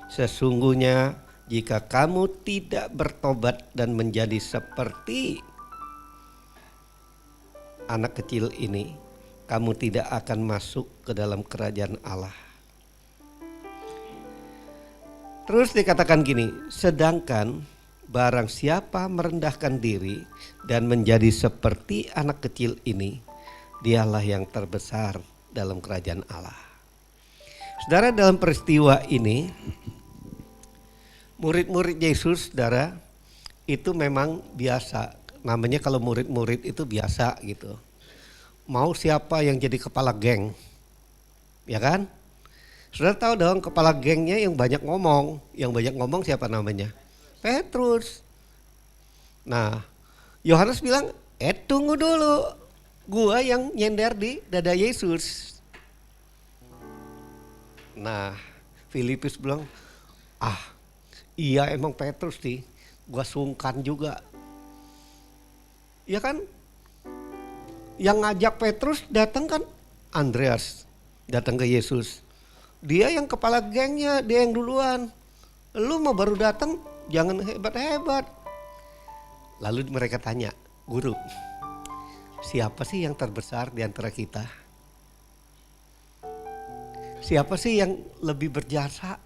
sesungguhnya jika kamu tidak bertobat dan menjadi seperti anak kecil ini, kamu tidak akan masuk ke dalam kerajaan Allah. Terus dikatakan gini, sedangkan barang siapa merendahkan diri dan menjadi seperti anak kecil ini, dialah yang terbesar dalam kerajaan Allah. Saudara, dalam peristiwa ini murid-murid Yesus saudara itu memang biasa. Namanya kalau murid-murid itu biasa gitu. Mau siapa yang jadi kepala geng, ya kan? Saudara tahu dong kepala gengnya yang banyak ngomong. Yang banyak ngomong siapa namanya? Petrus. Nah, Yohanes bilang, tunggu dulu. Gua yang nyender di dada Yesus. Nah, Filipus bilang, iya emang Petrus sih, gua sungkan juga. Ya kan? Yang ngajak Petrus datang kan Andreas, datang ke Yesus. Dia yang kepala gengnya, dia yang duluan. Lu mau baru datang, jangan hebat-hebat. Lalu mereka tanya, guru, siapa sih yang terbesar di antara kita? Siapa sih yang lebih berjasa?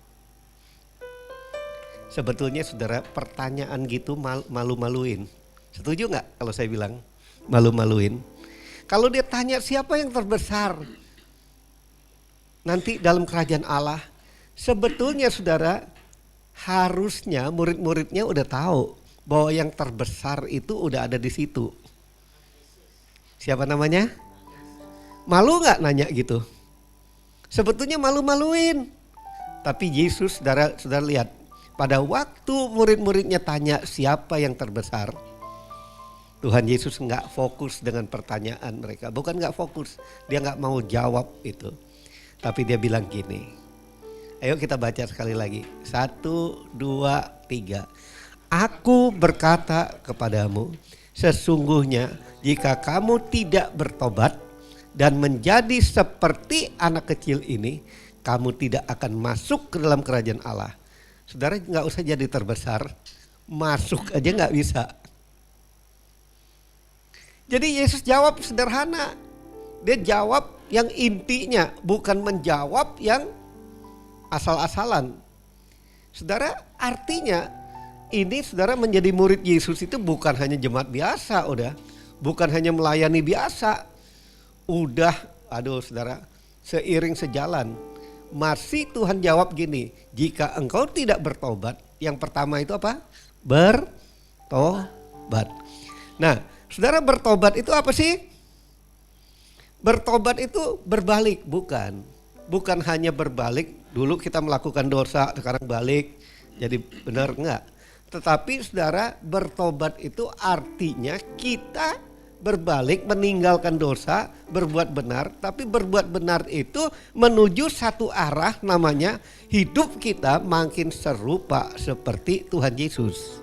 Sebetulnya saudara, pertanyaan gitu malu-maluin. Setuju gak kalau saya bilang malu-maluin? Kalau dia tanya siapa yang terbesar nanti dalam kerajaan Allah, sebetulnya saudara harusnya murid-muridnya udah tahu bahwa yang terbesar itu udah ada di situ. Siapa namanya? Malu gak nanya gitu? Sebetulnya malu-maluin. Tapi Yesus saudara lihat, pada waktu murid-muridnya tanya siapa yang terbesar, Tuhan Yesus gak fokus dengan pertanyaan mereka. Bukan gak fokus, dia gak mau jawab itu. Tapi dia bilang gini, ayo kita baca sekali lagi. 1, 2, 3. Aku berkata kepadamu, sesungguhnya jika kamu tidak bertobat dan menjadi seperti anak kecil ini, kamu tidak akan masuk ke dalam kerajaan Allah. Saudara nggak usah jadi terbesar, masuk aja nggak bisa. Jadi Yesus jawab sederhana. Dia jawab yang intinya, bukan menjawab yang asal-asalan. Saudara, artinya ini saudara menjadi murid Yesus itu bukan hanya jemaat biasa, bukan hanya melayani biasa. Saudara, seiring sejalan. Masih Tuhan jawab gini, jika engkau tidak bertobat, yang pertama itu apa? Bertobat. Nah, saudara, bertobat itu apa sih? Bertobat itu berbalik, bukan. Bukan hanya berbalik, dulu kita melakukan dosa, sekarang balik, jadi benar enggak. Tetapi saudara, bertobat itu artinya kita berbalik, meninggalkan dosa, berbuat benar. Tapi berbuat benar itu menuju satu arah, namanya hidup kita makin serupa seperti Tuhan Yesus.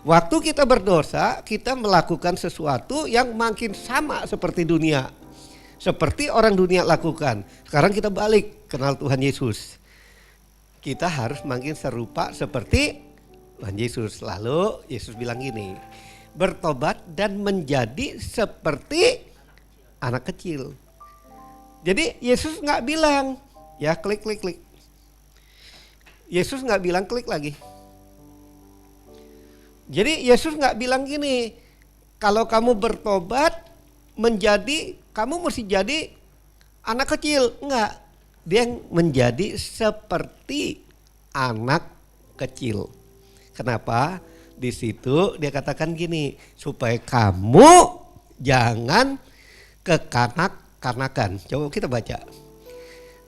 Waktu kita berdosa, kita melakukan sesuatu yang makin sama seperti dunia. Seperti orang dunia lakukan. Sekarang kita balik kenal Tuhan Yesus. Kita harus makin serupa seperti Tuhan Yesus. Lalu Yesus bilang gini, bertobat dan menjadi seperti anak kecil. Jadi Yesus nggak bilang, ya klik. Yesus nggak bilang klik lagi. Jadi Yesus nggak bilang gini, kalau kamu bertobat kamu mesti jadi anak kecil. Enggak, dia menjadi seperti anak kecil. Kenapa? Di situ dia katakan gini, supaya kamu jangan kekanak-kanakan. Coba kita baca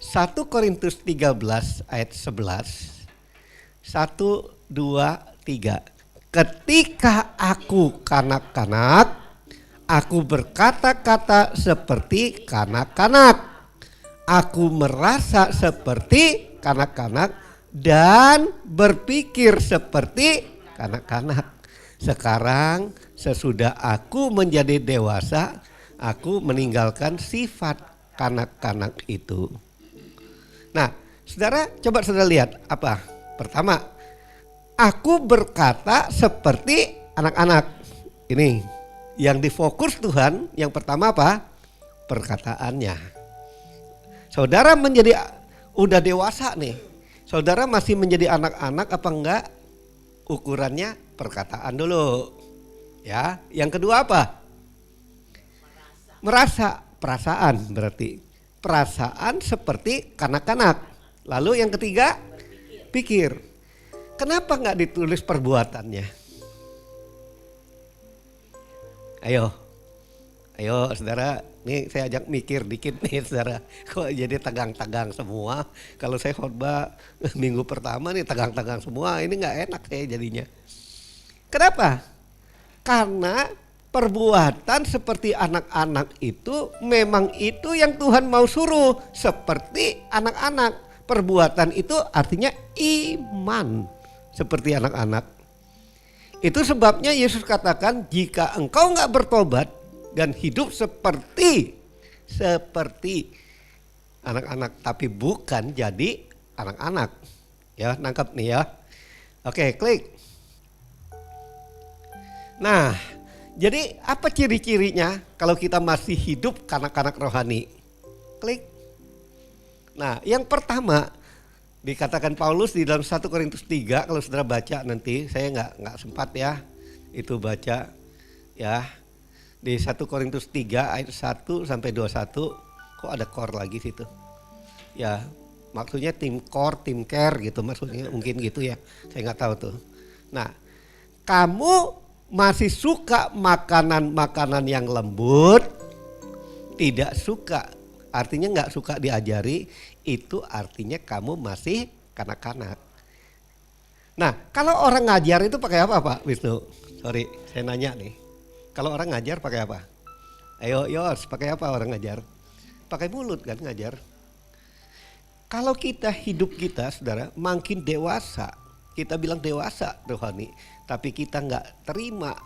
1 Korintus 13 ayat 11. 1, 2, 3. Ketika aku kanak-kanak, aku berkata-kata seperti kanak-kanak. Aku merasa seperti kanak-kanak dan berpikir seperti kanak-kanak. Sekarang sesudah aku menjadi dewasa, aku meninggalkan sifat kanak-kanak itu. Nah, saudara, coba saudara lihat apa? Pertama, aku berkata seperti anak-anak. Ini yang difokus Tuhan, yang pertama apa? Perkataannya. Saudara udah dewasa nih. Saudara masih menjadi anak-anak apa enggak? Ukurannya perkataan dulu. Ya, yang kedua apa? Merasa, perasaan berarti. Perasaan seperti kanak-kanak. Lalu yang ketiga, pikir. Kenapa enggak ditulis perbuatannya? Ayo saudara, nih saya ajak mikir dikit nih saudara. Kok jadi tegang-tegang semua? Kalau saya khotbah minggu pertama nih tegang-tegang semua, ini gak enak saya jadinya. Kenapa? Karena perbuatan seperti anak-anak itu memang itu yang Tuhan mau suruh. Seperti anak-anak. Perbuatan itu artinya iman seperti anak-anak. Itu sebabnya Yesus katakan, jika engkau gak bertobat dan hidup seperti anak-anak, tapi bukan jadi anak-anak. Ya, nangkap nih ya. Oke, klik. Nah, jadi apa ciri-cirinya kalau kita masih hidup kanak-kanak rohani? Klik. Nah, yang pertama dikatakan Paulus di dalam 1 Korintus 3, kalau saudara baca nanti, saya nggak sempat ya itu baca ya, di 1 Korintus 3 ayat 1 sampai 21, kok ada core lagi situ ya, maksudnya tim core, tim care gitu maksudnya, mungkin gitu ya, saya nggak tahu tuh. Nah, kamu masih suka makanan-makanan yang lembut, tidak suka, artinya nggak suka diajari, itu artinya kamu masih kanak-kanak. Nah, kalau orang ngajar itu pakai apa Pak Wisnu? Sorry, saya nanya nih. Kalau orang ngajar pakai apa? Ayo Yos, pakai apa orang ngajar? Pakai mulut kan ngajar. Kalau kita hidup kita saudara makin dewasa, kita bilang dewasa rohani, tapi kita nggak terima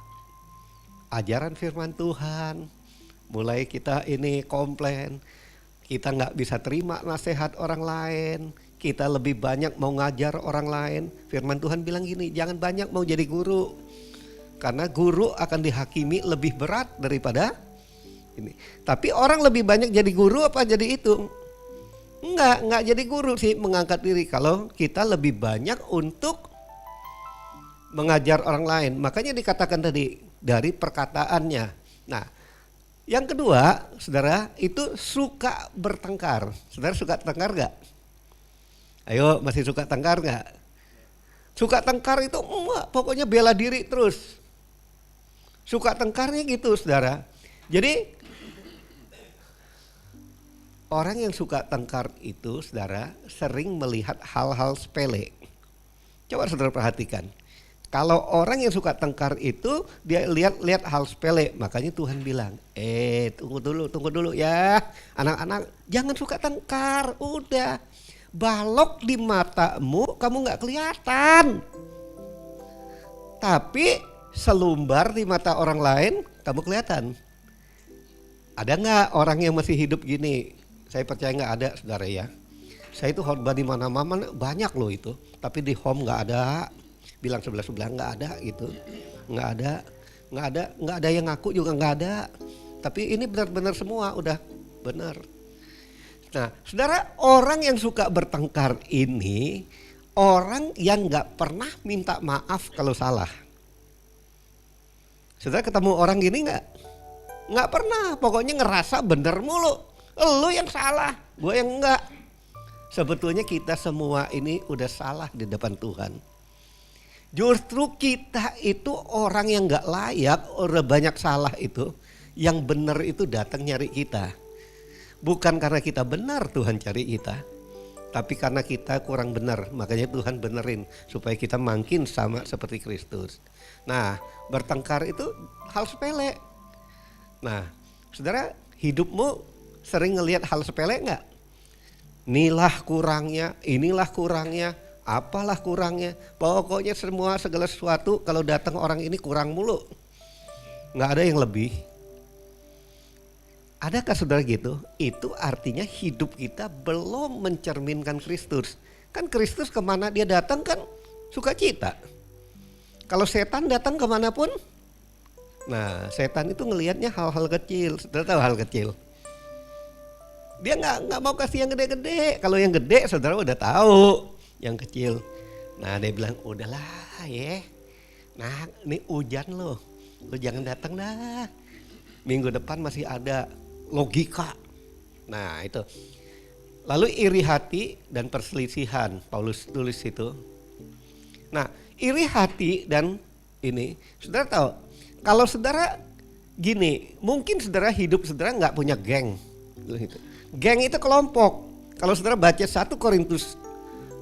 ajaran firman Tuhan, mulai kita ini komplain, kita nggak bisa terima nasihat orang lain, kita lebih banyak mau ngajar orang lain. Firman Tuhan bilang gini, jangan banyak mau jadi guru, karena guru akan dihakimi lebih berat daripada ini. Tapi orang lebih banyak jadi guru apa jadi itu? Enggak jadi guru sih, mengangkat diri kalau kita lebih banyak untuk mengajar orang lain. Makanya dikatakan tadi dari perkataannya. Nah, yang kedua, saudara, itu suka bertengkar. Saudara suka tengkar gak? Ayo, masih suka tengkar gak? Suka tengkar itu pokoknya bela diri terus. Suka tengkarnya gitu, saudara. Jadi orang yang suka tengkar itu, saudara, sering melihat hal-hal sepele. Coba saudara perhatikan. Kalau orang yang suka tengkar itu, dia lihat hal sepele. Makanya Tuhan bilang, tunggu dulu ya. Anak-anak, jangan suka tengkar. Udah, balok di matamu, kamu gak kelihatan. Tapi selumbar di mata orang lain, kamu kelihatan. Ada gak orang yang masih hidup gini? Saya percaya nggak ada, saudara ya. Saya itu khotbah di mana-mana banyak loh itu, tapi di home nggak ada. Bilang sebelah nggak ada gitu, nggak ada yang ngaku juga nggak ada. Tapi ini benar-benar semua udah benar. Nah, saudara, orang yang suka bertengkar ini orang yang nggak pernah minta maaf kalau salah. Saudara ketemu orang gini nggak pernah, pokoknya ngerasa bener mulu. Lu yang salah, gue yang enggak. Sebetulnya kita semua ini udah salah di depan Tuhan. Justru kita itu orang yang enggak layak, udah banyak salah itu. Yang benar itu datang nyari kita. Bukan karena kita benar Tuhan cari kita. Tapi karena kita kurang benar, makanya Tuhan benerin. Supaya kita makin sama seperti Kristus. Nah, bertengkar itu hal sepele. Nah, saudara, hidupmu sering ngelihat hal sepele enggak? Inilah kurangnya, apalah kurangnya. Pokoknya segala sesuatu kalau datang orang ini kurang mulu. Enggak ada yang lebih. Adakah saudara gitu? Itu artinya hidup kita belum mencerminkan Kristus. Kan Kristus kemana dia datang kan sukacita. Kalau setan datang kemanapun, nah setan itu ngelihatnya hal-hal kecil. Saudara tahu hal kecil? Dia nggak mau kasih yang gede-gede. Kalau yang gede saudara udah tahu, yang kecil. Nah dia bilang udahlah ya. Nah ini hujan lo jangan datang dah. Minggu depan masih ada logika. Nah itu. Lalu iri hati dan perselisihan, Paulus tulis itu. Nah iri hati dan ini, saudara tahu, kalau saudara gini, mungkin saudara hidup saudara nggak punya geng. Geng itu kelompok. Kalau saudara baca 1 Korintus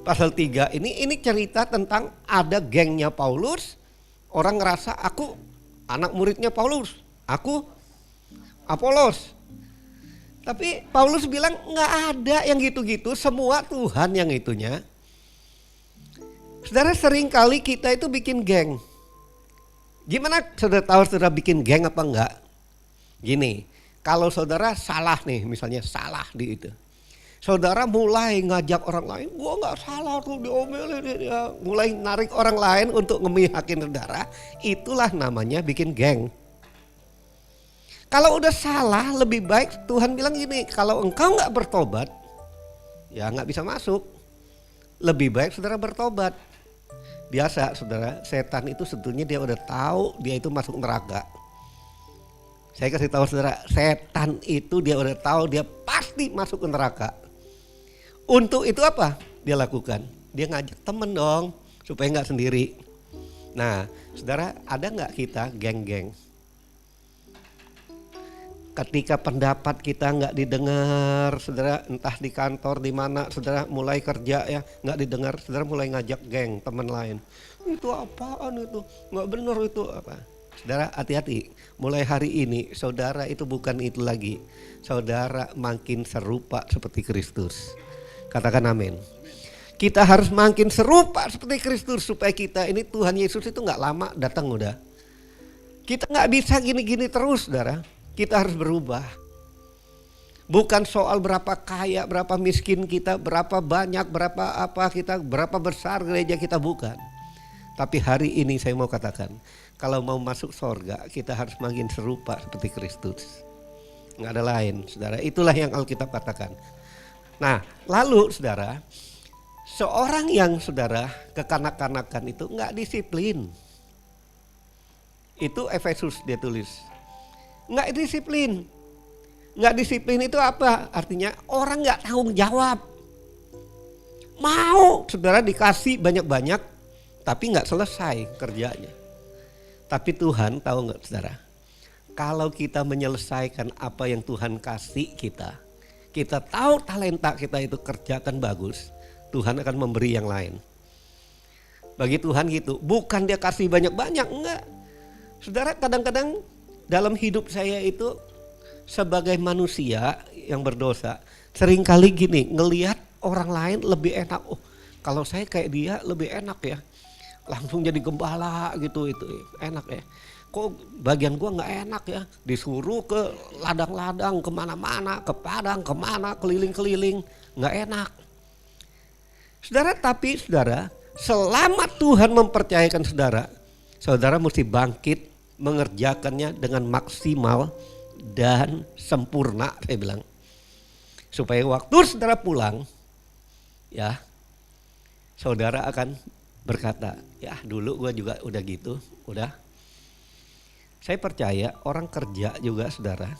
pasal 3 ini cerita tentang ada gengnya Paulus. Orang ngerasa aku anak muridnya Paulus, aku Apolos. Tapi Paulus bilang nggak ada yang gitu-gitu, semua Tuhan yang itunya. Saudara, sering kali kita itu bikin geng. Gimana saudara tahu saudara bikin geng apa enggak? Gini, kalau saudara salah nih, misalnya salah di itu, saudara mulai ngajak orang lain, gua nggak salah tuh diomelin, ya. Mulai narik orang lain untuk ngemihakin saudara, itulah namanya bikin geng. Kalau udah salah, lebih baik Tuhan bilang gini, kalau engkau nggak bertobat, ya nggak bisa masuk. Lebih baik saudara bertobat. Biasa saudara, setan itu sebetulnya dia udah tahu dia itu masuk neraka. Saya kasih tahu saudara, setan itu dia udah tahu dia pasti masuk ke neraka. Untuk itu apa dia lakukan? Dia ngajak temen dong supaya nggak sendiri. Nah saudara, ada nggak kita geng-geng? Ketika pendapat kita nggak didengar, saudara, entah di kantor di mana, saudara mulai kerja ya nggak didengar, saudara mulai ngajak geng teman lain. Itu apaan itu? Nggak benar itu apa? Saudara hati-hati, mulai hari ini saudara itu bukan itu lagi. Saudara makin serupa seperti Kristus. Katakan amin. Kita harus makin serupa seperti Kristus supaya kita ini Tuhan Yesus itu nggak lama datang udah. Kita nggak bisa gini-gini terus saudara. Kita harus berubah. Bukan soal berapa kaya, berapa miskin kita, berapa banyak, berapa apa kita, berapa besar gereja kita, bukan. Tapi hari ini saya mau katakan, kalau mau masuk sorga kita harus makin serupa seperti Kristus. Nggak ada lain, saudara. Itulah yang Alkitab katakan. Nah, lalu saudara, seorang yang saudara kekanak-kanakan itu nggak disiplin. Itu Efesus dia tulis. Nggak disiplin. Nggak disiplin itu apa? Artinya orang nggak tanggung jawab. Mau saudara dikasih banyak-banyak, tapi nggak selesai kerjanya. Tapi Tuhan tahu nggak saudara? Kalau kita menyelesaikan apa yang Tuhan kasih kita tahu talenta kita itu kerjakan bagus, Tuhan akan memberi yang lain. Bagi Tuhan gitu, bukan dia kasih banyak-banyak, enggak. Saudara, kadang-kadang dalam hidup saya itu sebagai manusia yang berdosa, seringkali gini, ngelihat orang lain lebih enak. Oh, kalau saya kayak dia lebih enak ya, langsung jadi gembala gitu, itu enak ya. Kok bagian gua nggak enak ya, disuruh ke ladang-ladang, kemana-mana, ke padang, kemana, keliling-keliling, nggak enak. Saudara, tapi saudara, selama Tuhan mempercayakan saudara, saudara mesti bangkit mengerjakannya dengan maksimal dan sempurna, saya bilang. Supaya waktu saudara pulang, ya, saudara akan berkata, ya dulu gua juga udah gitu, udah. Saya percaya orang kerja juga saudara,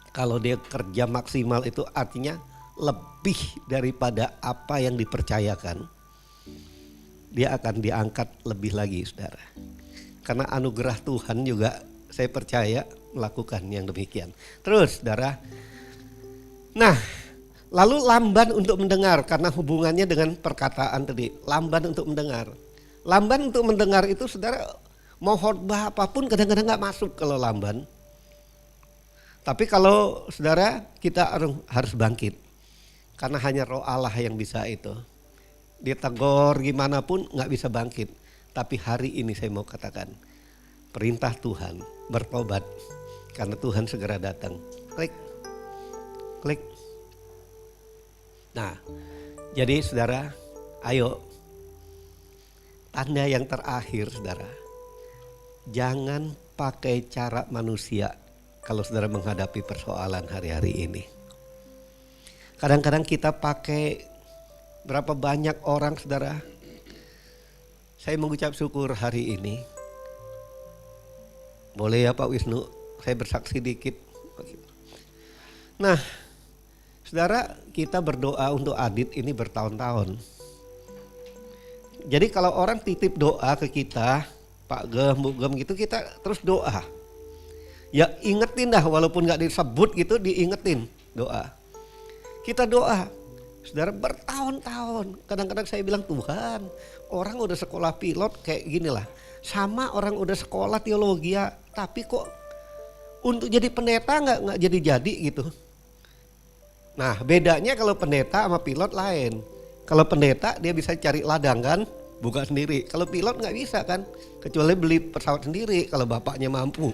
kalau dia kerja maksimal itu artinya lebih daripada apa yang dipercayakan, dia akan diangkat lebih lagi saudara. Karena anugerah Tuhan juga saya percaya melakukan yang demikian. Terus saudara, nah lalu lamban untuk mendengar, karena hubungannya dengan perkataan tadi, lamban untuk mendengar. Lamban untuk mendengar itu saudara, mau khotbah apapun kadang-kadang gak masuk kalau lamban. Tapi kalau saudara, kita harus bangkit, karena hanya Roh Allah yang bisa itu. Ditegur gimana pun gak bisa bangkit. Tapi hari ini saya mau katakan, perintah Tuhan, bertobat, karena Tuhan segera datang. Klik, klik. Nah, jadi saudara, ayo, tanda yang terakhir saudara, jangan pakai cara manusia kalau saudara menghadapi persoalan hari-hari ini. Kadang-kadang kita pakai berapa banyak orang saudara. Saya mengucap syukur hari ini. Boleh ya Pak Wisnu, saya bersaksi dikit. Nah, saudara, kita berdoa untuk Adit ini bertahun-tahun. Jadi kalau orang titip doa ke kita, Pak Gem, Bu Gem gitu, kita terus doa. Ya ingetin dah, walaupun gak disebut gitu, diingetin doa. Kita doa, saudara, bertahun-tahun. Kadang-kadang saya bilang, Tuhan, orang udah sekolah pilot kayak gini lah, sama orang udah sekolah teologi ya, tapi kok untuk jadi pendeta nggak jadi gitu. Nah bedanya kalau pendeta sama pilot lain. Kalau pendeta dia bisa cari ladang kan, buka sendiri. Kalau pilot nggak bisa kan, kecuali beli pesawat sendiri kalau bapaknya mampu.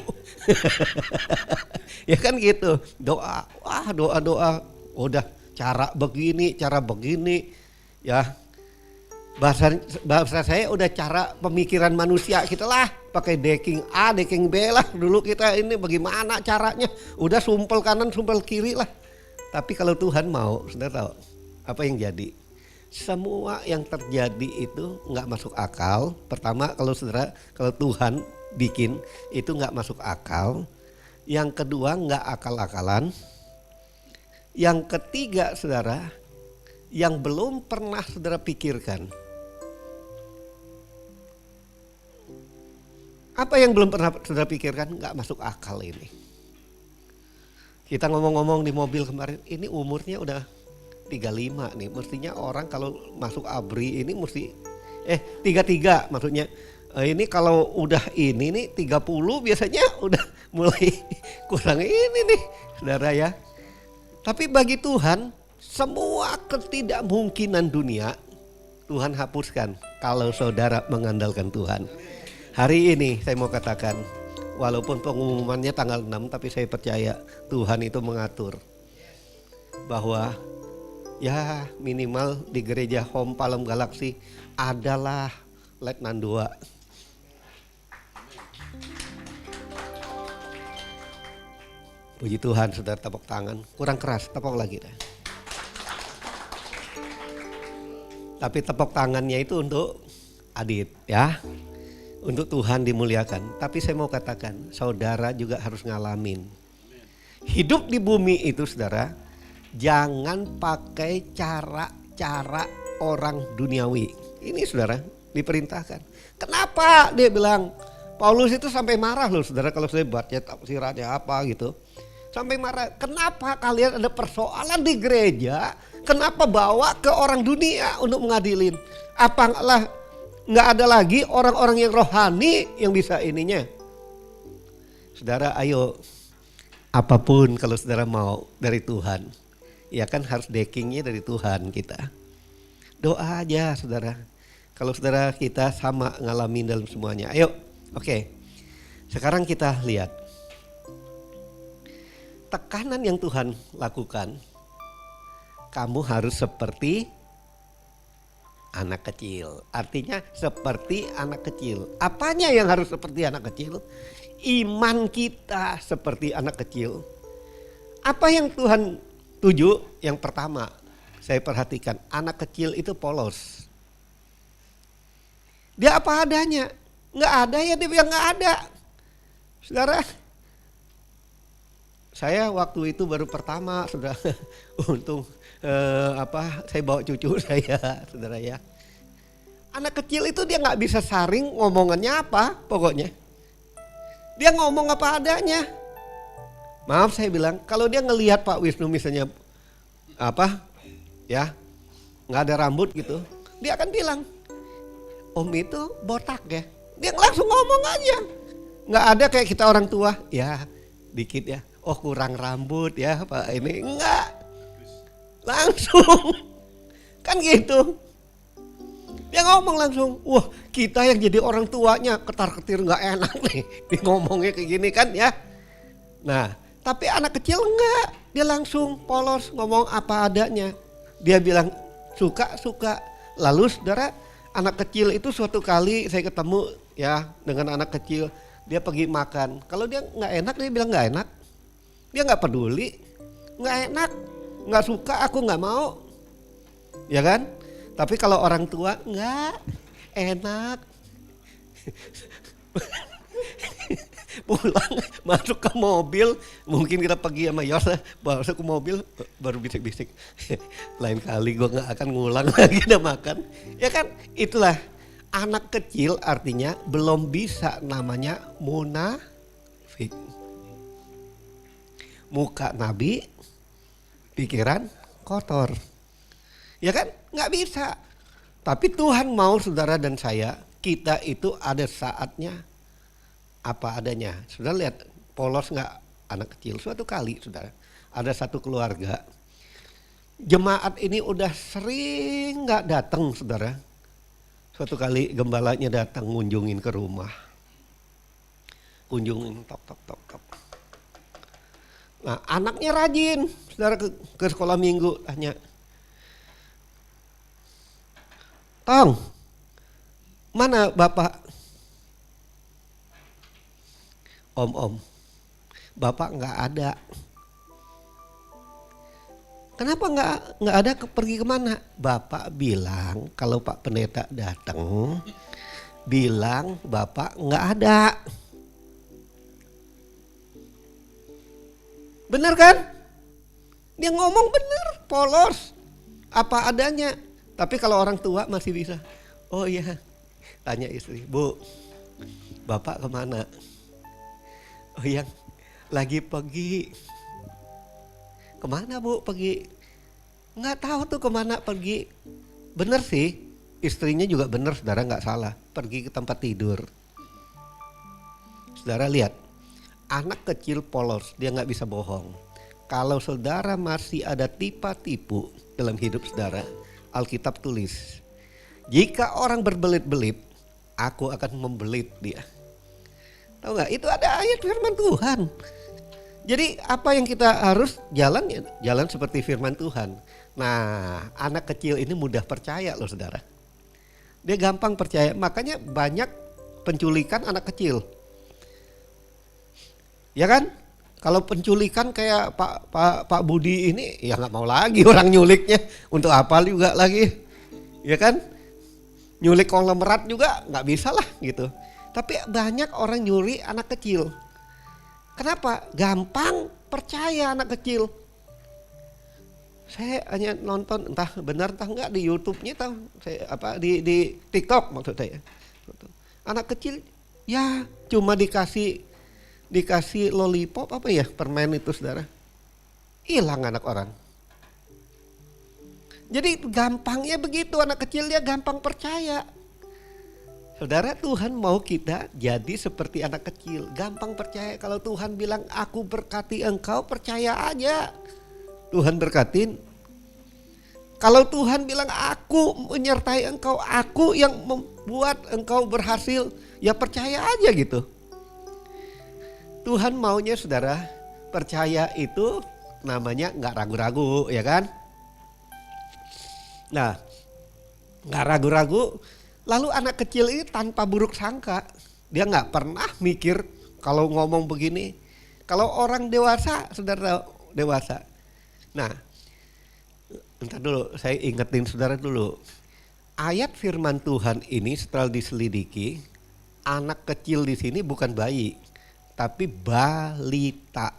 Ya kan gitu. Doa, wah doa, udah cara begini ya. Bahasa saya udah cara pemikiran manusia kita lah, pakai decking A, decking B lah. Dulu kita ini bagaimana caranya, udah sumpel kanan, sumpel kiri lah. Tapi kalau Tuhan mau, saudara tahu apa yang jadi? Semua yang terjadi itu nggak masuk akal. Pertama, kalau Tuhan bikin itu nggak masuk akal. Yang kedua, nggak akal-akalan. Yang ketiga, saudara, yang belum pernah saudara pikirkan. Apa yang belum pernah saudara pikirkan? Nggak masuk akal ini. Kita ngomong-ngomong di mobil kemarin, ini umurnya udah 35 nih. Mestinya orang kalau masuk ABRI ini mesti 33 maksudnya. Ini kalau udah ini nih 30 biasanya udah mulai kurang ini nih, saudara ya. Tapi bagi Tuhan, semua ketidakmungkinan dunia Tuhan hapuskan kalau saudara mengandalkan Tuhan. Hari ini saya mau katakan, walaupun pengumumannya tanggal 6, tapi saya percaya Tuhan itu mengatur. Bahwa ya minimal di gereja Home Palem Galaksi adalah Letnan 2. Puji Tuhan, saudara, tepuk tangan. Kurang keras, tepuk lagi deh. Tapi tepuk tangannya itu untuk Adit ya. Untuk Tuhan dimuliakan. Tapi saya mau katakan, saudara juga harus ngalamin. Hidup di bumi itu, saudara, jangan pakai cara-cara orang duniawi. Ini, saudara, diperintahkan. Kenapa dia bilang, Paulus itu sampai marah loh, saudara, kalau saya baca tafsirannya apa gitu. Sampai marah, kenapa kalian ada persoalan di gereja, kenapa bawa ke orang dunia untuk mengadilin? Apalah nggak ada lagi orang-orang yang rohani yang bisa ininya. Saudara, ayo, apapun kalau saudara mau dari Tuhan, ya kan harus deckingnya dari Tuhan kita. Doa aja, saudara. Kalau saudara kita sama ngalamin dalam semuanya. Ayo, oke. Sekarang kita lihat. Tekanan yang Tuhan lakukan, kamu harus seperti anak kecil. Artinya seperti anak kecil. Apanya yang harus seperti anak kecil? Iman kita seperti anak kecil. Apa yang Tuhan tuju? Yang pertama, saya perhatikan, anak kecil itu polos. Dia apa adanya. Nggak ada ya, dia bilang nggak ada. Saudara, saya waktu itu baru pertama, sudah untung saya bawa cucu saya, saudara ya. Anak kecil itu dia nggak bisa saring ngomongannya apa, pokoknya dia ngomong apa adanya. Maaf saya bilang, kalau dia ngelihat Pak Wisnu misalnya apa, ya nggak ada rambut gitu, dia akan bilang, Om itu botak ya. Dia langsung ngomong aja, nggak ada kayak kita orang tua, ya dikit ya. Oh kurang rambut ya Pak ini, enggak. Langsung. Kan gitu. Dia ngomong langsung, wah kita yang jadi orang tuanya ketar-ketir gak enak nih. Dia ngomongnya kayak gini kan ya. Nah tapi anak kecil enggak. Dia langsung polos ngomong apa adanya. Dia bilang suka. Lalu saudara, anak kecil itu suatu kali saya ketemu ya dengan anak kecil. Dia pergi makan. Kalau dia gak enak dia bilang gak enak. Dia nggak peduli, nggak enak, nggak suka, aku nggak mau, ya kan? Tapi kalau orang tua nggak enak, pulang masuk ke mobil, mungkin kita pergi sama Yos, masuk ke mobil baru bisik-bisik, lain kali gue nggak akan ngulang lagi udah makan, ya kan? Itulah anak kecil, artinya belum bisa namanya munafik. Muka nabi, pikiran kotor. Ya kan? Nggak bisa. Tapi Tuhan mau saudara dan saya, kita itu ada saatnya apa adanya. Saudara lihat, polos nggak anak kecil? Suatu kali saudara, ada satu keluarga. Jemaat ini udah sering nggak datang saudara. Suatu kali gembalanya datang ngunjungin ke rumah. Kunjungin tok. Nah anaknya rajin, saudara ke sekolah minggu tanya, Tong, mana bapak? Om, bapak nggak ada. Kenapa nggak ada? Pergi kemana? Bapak bilang kalau Pak Pendeta datang, bilang bapak nggak ada. Bener kan? Dia ngomong bener, polos, apa adanya. Tapi kalau orang tua masih bisa. Oh iya, tanya istri, Bu, bapak kemana? Oh iya, lagi pergi. Kemana Bu pergi? Nggak tahu tuh kemana pergi. Bener sih, istrinya juga bener, saudara nggak salah. Pergi ke tempat tidur. Saudara lihat. Anak kecil polos, dia nggak bisa bohong. Kalau saudara masih ada tipu-tipu dalam hidup saudara, Alkitab tulis, jika orang berbelit-belit, aku akan membelit dia. Tahu nggak? Itu ada ayat firman Tuhan. Jadi apa yang kita harus jalan ya jalan seperti firman Tuhan. Nah, anak kecil ini mudah percaya loh saudara. Dia gampang percaya, makanya banyak penculikan anak kecil. Ya kan? Kalau penculikan kayak Pak Budi ini ya nggak mau lagi orang nyuliknya. Untuk apa juga lagi? Ya kan? Nyulik konglomerat juga nggak bisa lah gitu. Tapi banyak orang nyuri anak kecil. Kenapa? Gampang percaya anak kecil. Saya hanya nonton entah benar entah enggak di YouTube-nya tahu saya di TikTok maksud saya. Anak kecil ya cuma dikasih lollipop apa ya permen itu saudara. Hilang anak orang. Jadi gampangnya begitu anak kecil dia gampang percaya. Saudara, Tuhan mau kita jadi seperti anak kecil, gampang percaya. Kalau Tuhan bilang aku berkati engkau, percaya aja. Tuhan berkatin. Kalau Tuhan bilang aku menyertai engkau, aku yang membuat engkau berhasil, ya percaya aja gitu. Tuhan maunya saudara, percaya itu namanya nggak ragu-ragu, ya kan? Nah, nggak ragu-ragu. Lalu anak kecil ini tanpa buruk sangka, dia nggak pernah mikir kalau ngomong begini. Kalau orang dewasa, saudara dewasa. Nah, bentar dulu, saya ingetin saudara dulu. Ayat firman Tuhan ini setelah diselidiki, anak kecil di sini bukan bayi, tapi balita.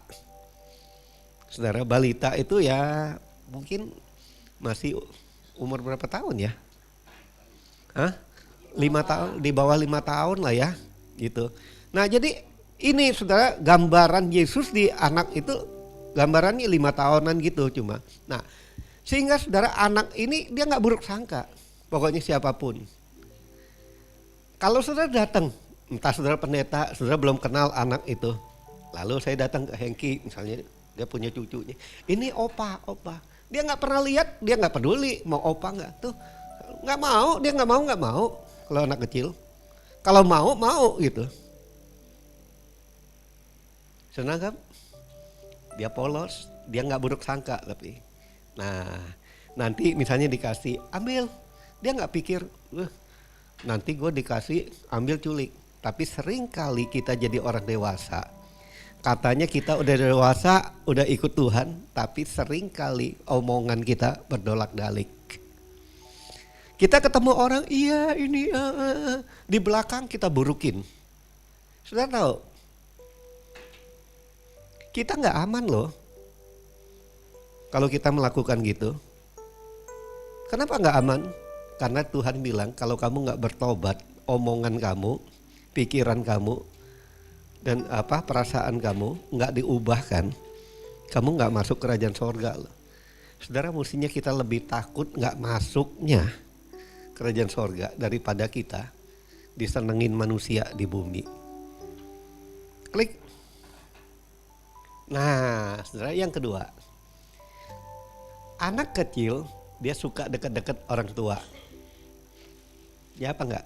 Saudara, balita itu ya mungkin masih umur berapa tahun ya? Hah? 5 tahun, di bawah 5 tahun lah ya gitu. Nah jadi ini saudara gambaran Yesus di anak itu gambarannya 5 tahunan gitu cuma. Nah sehingga saudara anak ini dia gak buruk sangka pokoknya siapapun. Kalau saudara datang entah saudara pendeta, saudara belum kenal anak itu. Lalu saya datang ke Hengki misalnya dia punya cucunya. Ini opa. Dia gak pernah lihat, dia gak peduli mau opa gak tuh. Nggak mau, dia nggak mau kalau anak kecil. Kalau mau gitu. Senang kan? Dia polos, dia nggak buruk sangka tapi. Nah, nanti misalnya dikasih ambil, dia nggak pikir, nanti gue dikasih ambil culik. Tapi sering kali kita jadi orang dewasa. Katanya kita udah dewasa, udah ikut Tuhan, tapi sering kali omongan kita berdolak-dalik. Kita ketemu orang, iya ini, di belakang kita burukin. Sudah tahu, kita nggak aman loh kalau kita melakukan gitu. Kenapa nggak aman? Karena Tuhan bilang kalau kamu nggak bertobat, omongan kamu, pikiran kamu, dan perasaan kamu nggak diubahkan, kamu nggak masuk kerajaan sorga loh. Saudara, mestinya kita lebih takut nggak masuknya kerajaan sorga daripada kita disenengin manusia di bumi. Klik. Nah, saudara, yang kedua, anak kecil dia suka deket-deket orang tua. Ya apa enggak?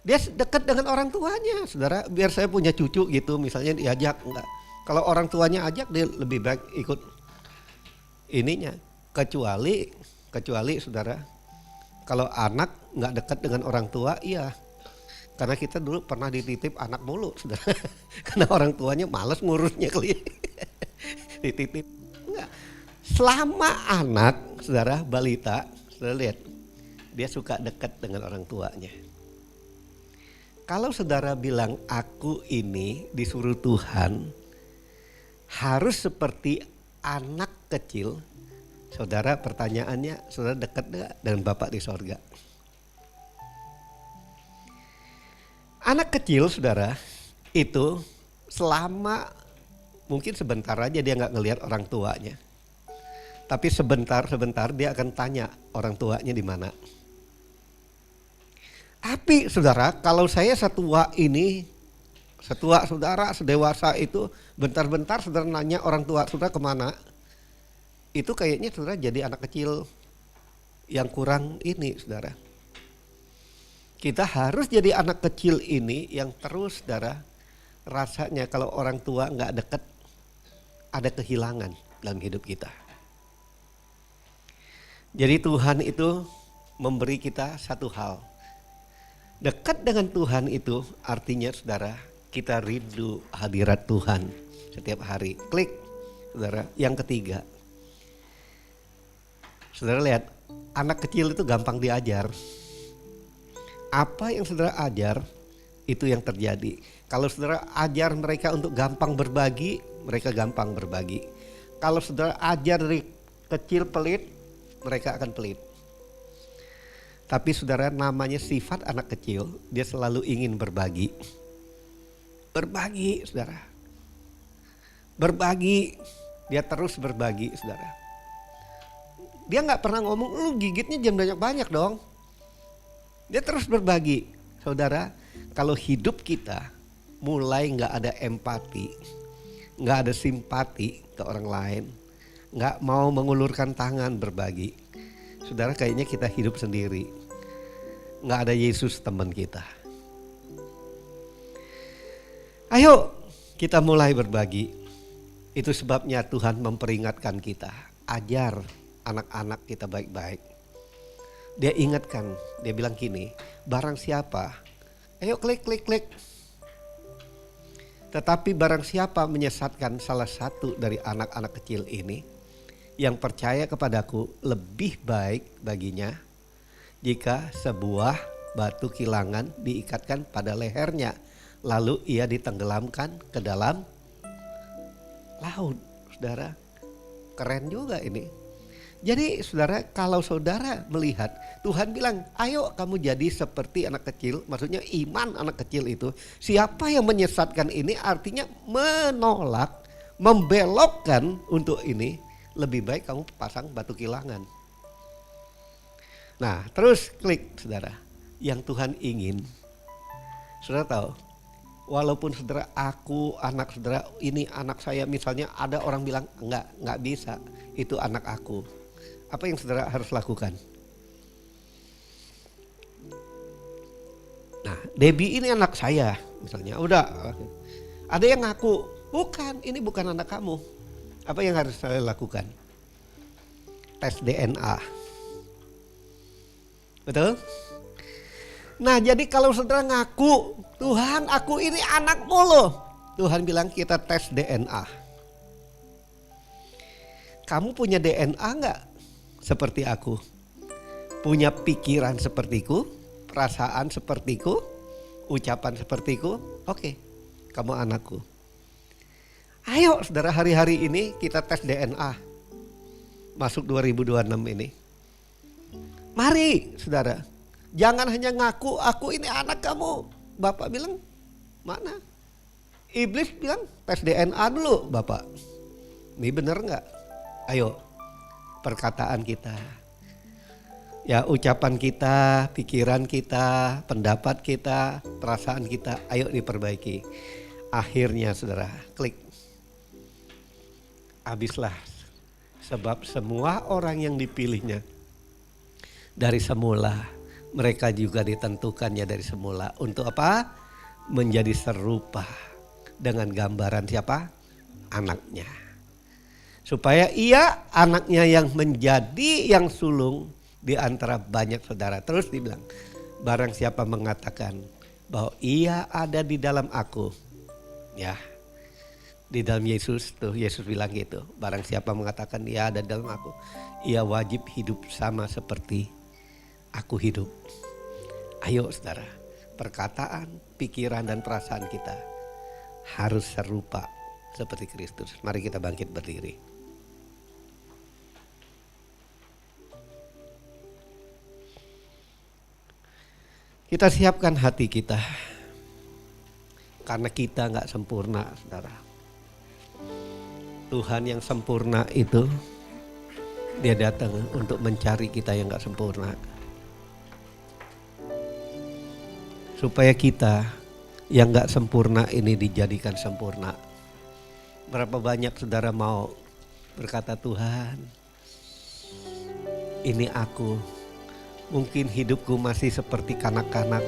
Dia dekat dengan orang tuanya, saudara. Biar saya punya cucu gitu, misalnya diajak enggak. Kalau orang tuanya ajak dia lebih baik ikut ininya. Kecuali saudara, kalau anak nggak dekat dengan orang tua, iya. Karena kita dulu pernah dititip anak mulu, saudara. Karena orang tuanya malas ngurusnya kali. Dititip. Enggak. Selama anak, saudara, balita, saudara lihat, dia suka dekat dengan orang tuanya. Kalau saudara bilang aku ini disuruh Tuhan harus seperti anak kecil, saudara, pertanyaannya, saudara dekat gak dengan Bapak di sorga? Anak kecil, saudara, itu selama mungkin sebentar aja dia gak ngelihat orang tuanya. Tapi sebentar dia akan tanya orang tuanya di mana. Tapi saudara, kalau saya setua ini, setua saudara, sedewasa itu, bentar-bentar saudara nanya orang tua saudara kemana, itu kayaknya saudara jadi anak kecil yang kurang ini, saudara. Kita harus jadi anak kecil ini yang terus, saudara, rasanya kalau orang tua nggak deket, ada kehilangan dalam hidup kita. Jadi Tuhan itu memberi kita satu hal. Dekat dengan Tuhan itu artinya, saudara, kita rindu hadirat Tuhan setiap hari. Klik, saudara. Yang ketiga, saudara lihat, anak kecil itu gampang diajar. Apa yang saudara ajar, itu yang terjadi. Kalau saudara ajar mereka untuk gampang berbagi, mereka gampang berbagi. Kalau saudara ajar dari kecil pelit, mereka akan pelit. Tapi saudara, namanya sifat anak kecil, dia selalu ingin berbagi. Berbagi, saudara. Berbagi, dia terus berbagi, saudara. Dia nggak pernah ngomong, lu gigitnya jangan banyak-banyak dong. Dia terus berbagi. Saudara, kalau hidup kita mulai nggak ada empati, nggak ada simpati ke orang lain, nggak mau mengulurkan tangan berbagi, saudara, kayaknya kita hidup sendiri. Nggak ada Yesus teman kita. Ayo kita mulai berbagi. Itu sebabnya Tuhan memperingatkan kita. Ajar anak-anak kita baik-baik. Dia ingatkan, dia bilang gini, barang siapa, ayo klik. Tetapi barang siapa menyesatkan salah satu dari anak-anak kecil ini, yang percaya kepadaku, lebih baik baginya jika sebuah batu kilangan diikatkan pada lehernya, lalu ia ditenggelamkan ke dalam laut. Saudara, keren juga ini. Jadi saudara, kalau saudara melihat Tuhan bilang, ayo kamu jadi seperti anak kecil, maksudnya iman anak kecil itu. Siapa yang menyesatkan ini artinya menolak, membelokkan untuk ini. Lebih baik kamu pasang batu kilangan. Nah terus klik, saudara, yang Tuhan ingin. Saudara tahu, walaupun saudara, aku anak saudara, ini anak saya, misalnya ada orang bilang enggak bisa, itu anak aku. Apa yang saudara harus lakukan? Nah, Debbie ini anak saya, misalnya. Udah, ada yang ngaku, bukan, ini bukan anak kamu. Apa yang harus saya lakukan? Tes DNA. Betul? Nah, jadi kalau saudara ngaku, Tuhan, aku ini anakmu loh. Tuhan bilang kita tes DNA. Kamu punya DNA enggak? Seperti aku, punya pikiran sepertiku, perasaan sepertiku, ucapan sepertiku, oke, kamu anakku. Ayo saudara, hari-hari ini kita tes DNA, masuk 2026 ini. Mari saudara, jangan hanya ngaku, aku ini anak kamu. Bapak bilang, mana? Iblis bilang, tes DNA dulu Bapak. Ini benar enggak? Ayo. Perkataan kita, ya ucapan kita, pikiran kita, pendapat kita, perasaan kita, ayo diperbaiki. Akhirnya saudara, klik. Habislah. Sebab semua orang yang dipilihnya dari semula, mereka juga ditentukannya dari semula. Untuk apa? Menjadi serupa dengan gambaran siapa? Anaknya. Supaya ia anaknya yang menjadi yang sulung di antara banyak saudara. Terus dibilang, barang siapa mengatakan bahwa ia ada di dalam aku. Ya, di dalam Yesus tuh, Yesus bilang gitu. Barang siapa mengatakan ia ada di dalam aku, ia wajib hidup sama seperti aku hidup. Ayo saudara, perkataan, pikiran dan perasaan kita harus serupa seperti Kristus. Mari kita bangkit berdiri. Kita siapkan hati kita, karena kita gak sempurna saudara. Tuhan yang sempurna itu, dia datang untuk mencari kita yang gak sempurna. Supaya kita yang gak sempurna ini dijadikan sempurna. Berapa banyak saudara mau berkata, Tuhan, ini aku Mungkin hidupku masih seperti kanak-kanak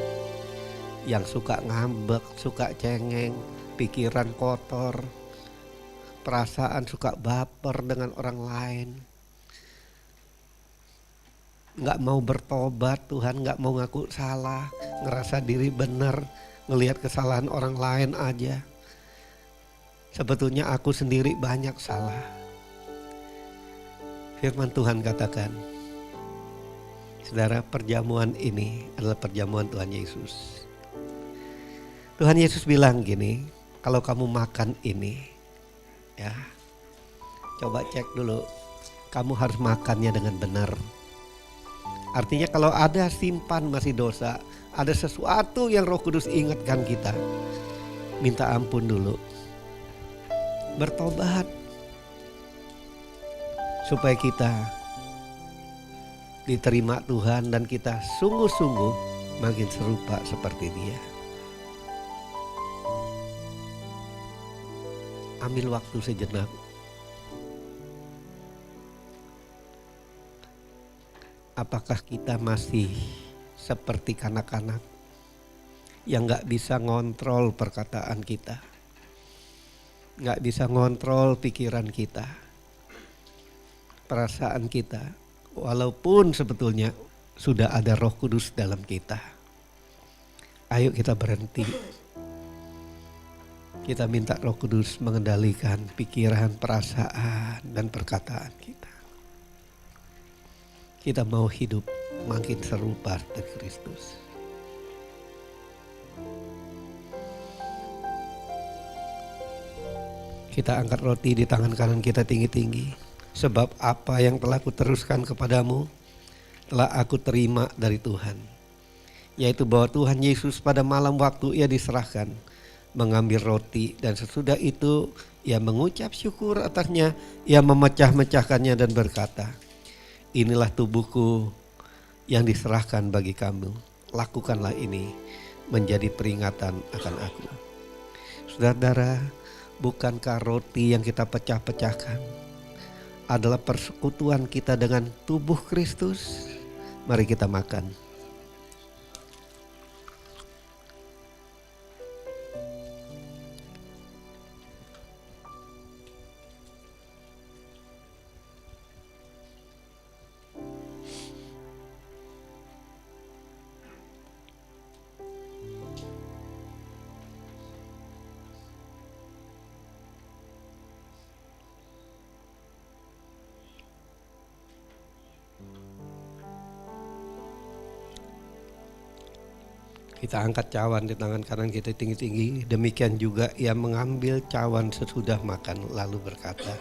yang suka ngambek, suka cengeng, pikiran kotor, perasaan suka baper dengan orang lain. Nggak mau bertobat Tuhan, nggak mau ngaku salah, ngerasa diri benar, ngelihat kesalahan orang lain aja. Sebetulnya aku sendiri banyak salah. Firman Tuhan katakan, saudara, perjamuan ini adalah perjamuan Tuhan Yesus. Tuhan Yesus bilang gini, kalau kamu makan ini, ya, coba cek dulu, kamu harus makannya dengan benar. Artinya kalau ada simpan masih dosa, ada sesuatu yang Roh Kudus ingatkan kita, minta ampun dulu, bertobat, supaya kita diterima Tuhan dan kita sungguh-sungguh makin serupa seperti Dia. Ambil waktu sejenak. Apakah kita masih seperti kanak-kanak yang gak bisa ngontrol perkataan kita, gak bisa ngontrol pikiran kita, perasaan kita, walaupun sebetulnya sudah ada Roh Kudus dalam kita. Ayo kita berhenti. Kita minta Roh Kudus mengendalikan pikiran, perasaan, dan perkataan kita. Kita mau hidup makin serupa dengan Kristus. Kita angkat roti di tangan kanan kita tinggi-tinggi. Sebab apa yang telah kuteruskan kepadamu telah aku terima dari Tuhan. Yaitu bahwa Tuhan Yesus pada malam waktu Ia diserahkan mengambil roti, dan sesudah itu Ia mengucap syukur atasnya, Ia memecah-mecahkannya dan berkata, inilah tubuhku yang diserahkan bagi kamu. Lakukanlah ini menjadi peringatan akan aku. Saudara-saudara, bukankah roti yang kita pecah-pecahkan adalah persekutuan kita dengan tubuh Kristus? Mari kita makan. Kita angkat cawan di tangan kanan kita tinggi-tinggi. Demikian juga Ia mengambil cawan sesudah makan lalu berkata,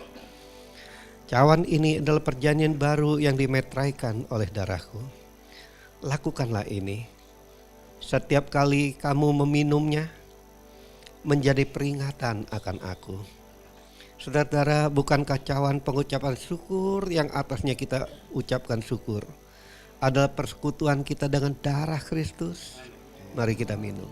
cawan ini adalah perjanjian baru yang dimeteraikan oleh darahku. Lakukanlah ini setiap kali kamu meminumnya menjadi peringatan akan aku. Saudara-saudara, bukankah cawan pengucapan syukur yang atasnya kita ucapkan syukur adalah persekutuan kita dengan darah Kristus? Mari kita minum.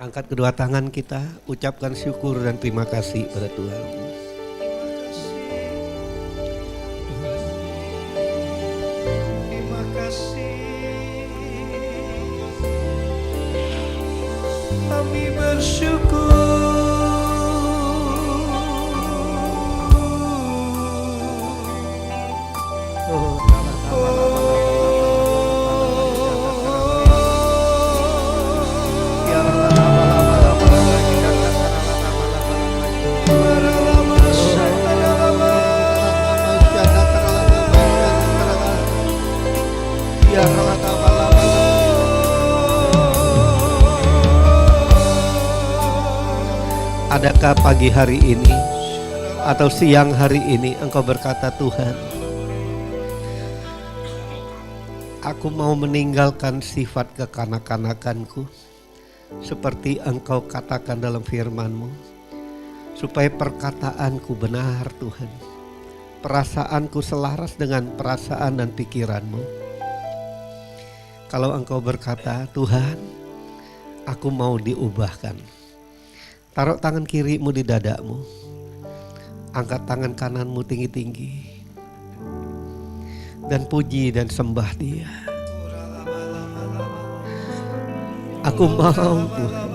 Angkat kedua tangan kita, ucapkan syukur dan terima kasih pada Tuhan. Terima kasih. Kami bersyukur. Adakah pagi hari ini atau siang hari ini engkau berkata, Tuhan, aku mau meninggalkan sifat kekanak-kanakanku seperti engkau katakan dalam firman-Mu, supaya perkataanku benar Tuhan, perasaanku selaras dengan perasaan dan pikiran-Mu. Kalau engkau berkata, Tuhan, aku mau diubahkan, taruh tangan kirimu di dadamu. Angkat tangan kananmu tinggi-tinggi. Dan puji dan sembah Dia. Aku mau Tuhan.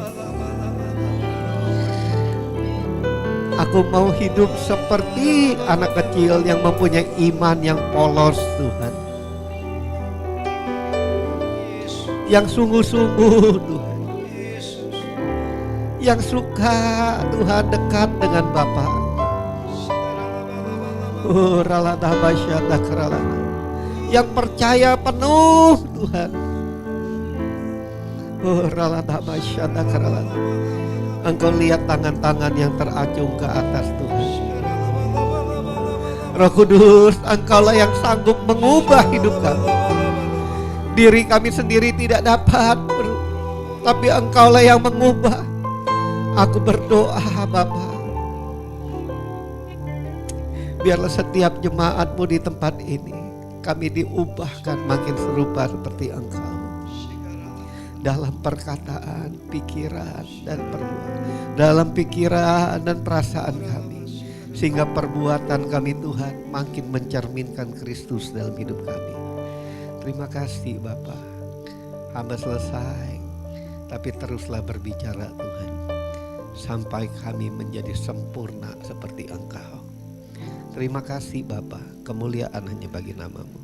Aku mau hidup seperti anak kecil yang mempunyai iman yang polos Tuhan. Yang sungguh-sungguh Tuhan. Yang suka Tuhan dekat dengan Bapa. Yang percaya penuh Tuhan. Engkau lihat tangan-tangan yang teracung ke atas Tuhan. Roh Kudus, Engkaulah yang sanggup mengubah hidup kami. Diri kami sendiri tidak dapat, tapi Engkaulah yang mengubah. Aku berdoa Bapa, biarlah setiap jemaatmu di tempat ini, kami diubahkan makin serupa seperti Engkau. Dalam perkataan, pikiran, dan perbuatan. Dalam pikiran dan perasaan kami. Sehingga perbuatan kami Tuhan makin mencerminkan Kristus dalam hidup kami. Terima kasih Bapa. Hamba selesai. Tapi teruslah berbicara Tuhan. Sampai kami menjadi sempurna seperti Engkau. Terima kasih Bapa. Kemuliaan hanya bagi nama-Mu.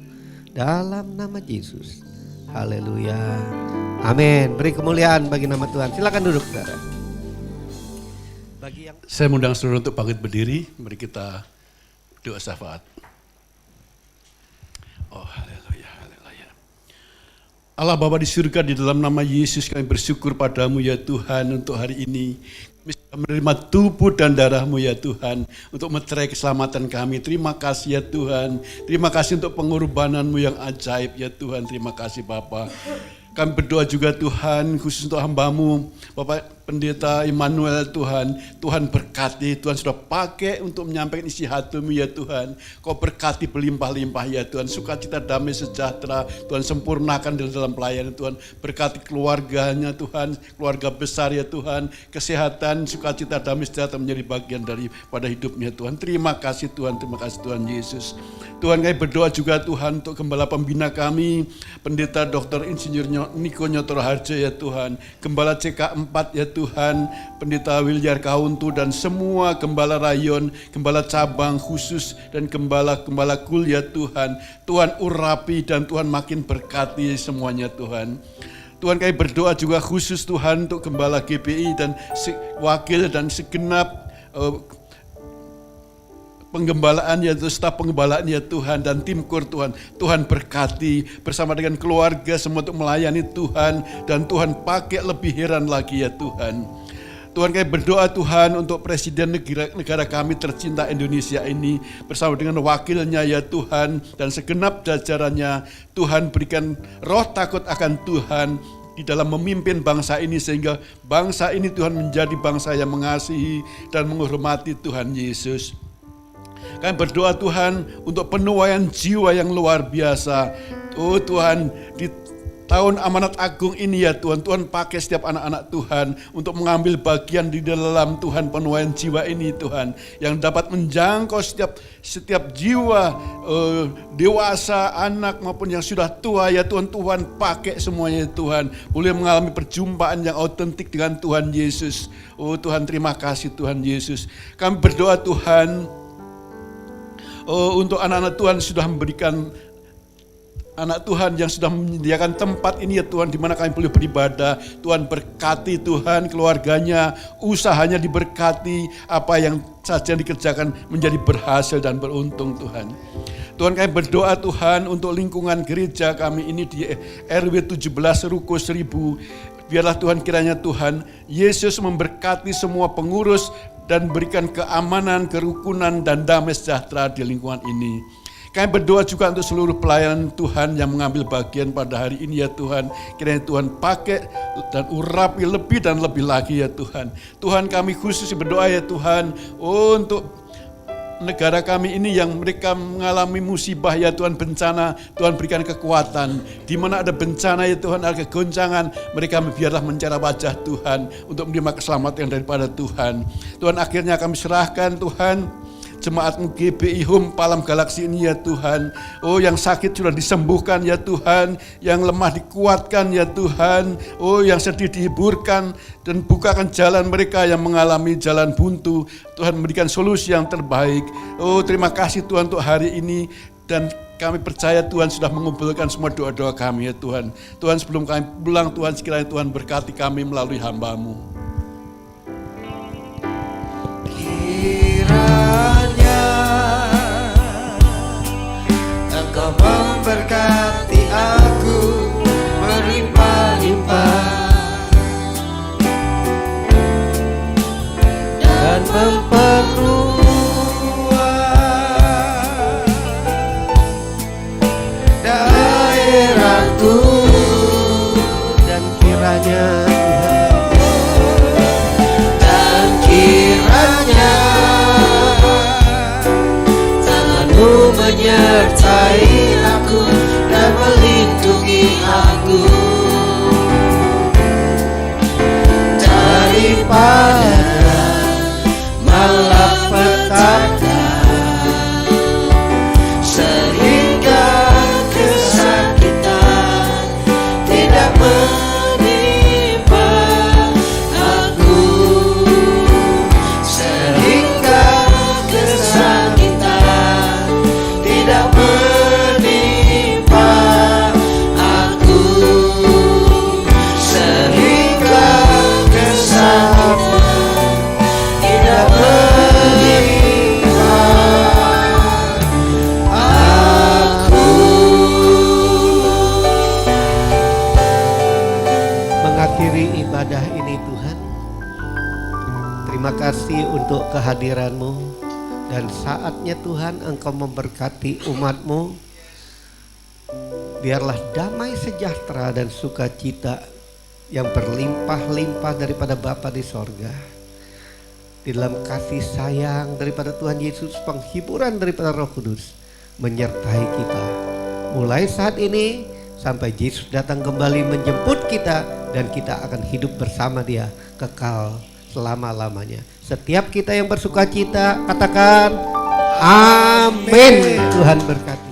Dalam nama Yesus. Haleluya. Amin. Beri kemuliaan bagi nama Tuhan. Silakan duduk saudara. Saya mengundang saudara untuk bangkit berdiri. Mari kita doa syafaat. Oh haleluya, haleluya. Allah Bapa di surga, di dalam nama Yesus kami bersyukur padamu ya Tuhan untuk hari ini. Kami sudah menerima tubuh dan darah-Mu ya Tuhan untuk meterai keselamatan kami. Terima kasih ya Tuhan. Terima kasih untuk pengorbanan-Mu yang ajaib ya Tuhan. Terima kasih Bapa. Kami berdoa juga Tuhan khusus untuk hamba-Mu Bapak Pendeta Immanuel Tuhan. Tuhan berkati, Tuhan sudah pakai untuk menyampaikan isi hati-Mu ya Tuhan. Kau berkati berlimpah-limpah ya Tuhan. Sukacita, damai, sejahtera Tuhan sempurnakan dalam pelayanan Tuhan. Berkati keluarganya Tuhan, keluarga besar ya Tuhan. Kesehatan, sukacita, damai, sejahtera menjadi bagian daripada hidupnya Tuhan. Terima kasih Tuhan, terima kasih Tuhan Yesus. Tuhan kami berdoa juga Tuhan untuk gembala pembina kami, Pendeta Dr. Insinyur Niko Nyotor Harjo ya Tuhan, Gembala CK4 ya Tuhan, Pendeta Wiljar Kauntu dan semua Gembala Rayon, Gembala Cabang khusus dan Gembala Kul ya Tuhan. Tuhan urapi dan Tuhan makin berkati semuanya Tuhan. Tuhan kami berdoa juga khusus Tuhan untuk Gembala GPI dan wakil dan segenap penggembalaan ya Tuhan, staf penggembalaan ya Tuhan dan tim kur Tuhan. Tuhan berkati bersama dengan keluarga semua untuk melayani Tuhan dan Tuhan pakai lebih heran lagi ya Tuhan. Tuhan kami berdoa Tuhan untuk Presiden negara kami tercinta Indonesia ini bersama dengan wakilnya ya Tuhan dan segenap jajarannya. Tuhan berikan roh takut akan Tuhan di dalam memimpin bangsa ini sehingga bangsa ini Tuhan menjadi bangsa yang mengasihi dan menghormati Tuhan Yesus. Kami berdoa Tuhan untuk penuaian jiwa yang luar biasa. Oh Tuhan, di tahun amanat agung ini ya Tuhan, Tuhan pakai setiap anak-anak Tuhan untuk mengambil bagian di dalam Tuhan penuaian jiwa ini Tuhan, yang dapat menjangkau setiap jiwa dewasa, anak maupun yang sudah tua ya Tuhan. Tuhan pakai semuanya Tuhan, boleh mengalami perjumpaan yang autentik dengan Tuhan Yesus. Oh Tuhan, terima kasih Tuhan Yesus. Kami berdoa Tuhan untuk anak-anak Tuhan sudah memberikan anak Tuhan yang sudah menyediakan tempat ini ya Tuhan, di mana kami boleh beribadah. Tuhan berkati Tuhan keluarganya, usahanya diberkati, apa yang saja dikerjakan menjadi berhasil dan beruntung Tuhan. Tuhan kami berdoa Tuhan untuk lingkungan gereja kami ini di RW 17 Ruko 1000. Biarlah Tuhan kiranya Tuhan Yesus memberkati semua pengurus dan berikan keamanan, kerukunan, dan damai sejahtera di lingkungan ini. Kami berdoa juga untuk seluruh pelayan Tuhan yang mengambil bagian pada hari ini ya Tuhan. Kiranya Tuhan pakai dan urapi lebih dan lebih lagi ya Tuhan. Tuhan kami khusus berdoa ya Tuhan untuk negara kami ini yang mereka mengalami musibah ya Tuhan, bencana. Tuhan berikan kekuatan. Di mana ada bencana ya Tuhan, ada kegoncangan, mereka biarlah mencari wajah Tuhan untuk menerima keselamatan daripada Tuhan. Tuhan akhirnya kami serahkan Tuhan jemaatmu GBI Home Palam Galaksi ini ya Tuhan. Oh, yang sakit sudah disembuhkan ya Tuhan, yang lemah dikuatkan ya Tuhan. Oh, yang sedih dihiburkan, dan bukakan jalan mereka yang mengalami jalan buntu. Tuhan memberikan solusi yang terbaik. Oh, terima kasih Tuhan untuk hari ini, dan kami percaya Tuhan sudah mengumpulkan semua doa-doa kami ya Tuhan. Tuhan, sebelum kami pulang Tuhan, sekiranya Tuhan berkati kami melalui hamba-Mu. Kiranya Engkau memberkati aku berlimpah-limpah dan memperluas daerahku, dan kiranya Tangan-Mu menyertai aku dan melindungi aku daripada malapetaka, sehingga kesakitan tidak menimpa aku, sehingga kesakitan tidak menimpa aku, sehingga kesakitan tidak menimpa aku. Mengakhiri ibadah ini Tuhan, terima kasih untuk kehadiran-Mu, dan saatnya Tuhan Engkau memberkati umat-Mu. Biarlah damai sejahtera dan sukacita yang berlimpah-limpah daripada Bapa di sorga, di dalam kasih sayang daripada Tuhan Yesus, penghiburan daripada Roh Kudus menyertai kita mulai saat ini sampai Yesus datang kembali menjemput kita, dan kita akan hidup bersama Dia kekal selama-lamanya. Setiap kita yang bersukacita katakan amin. Tuhan berkati.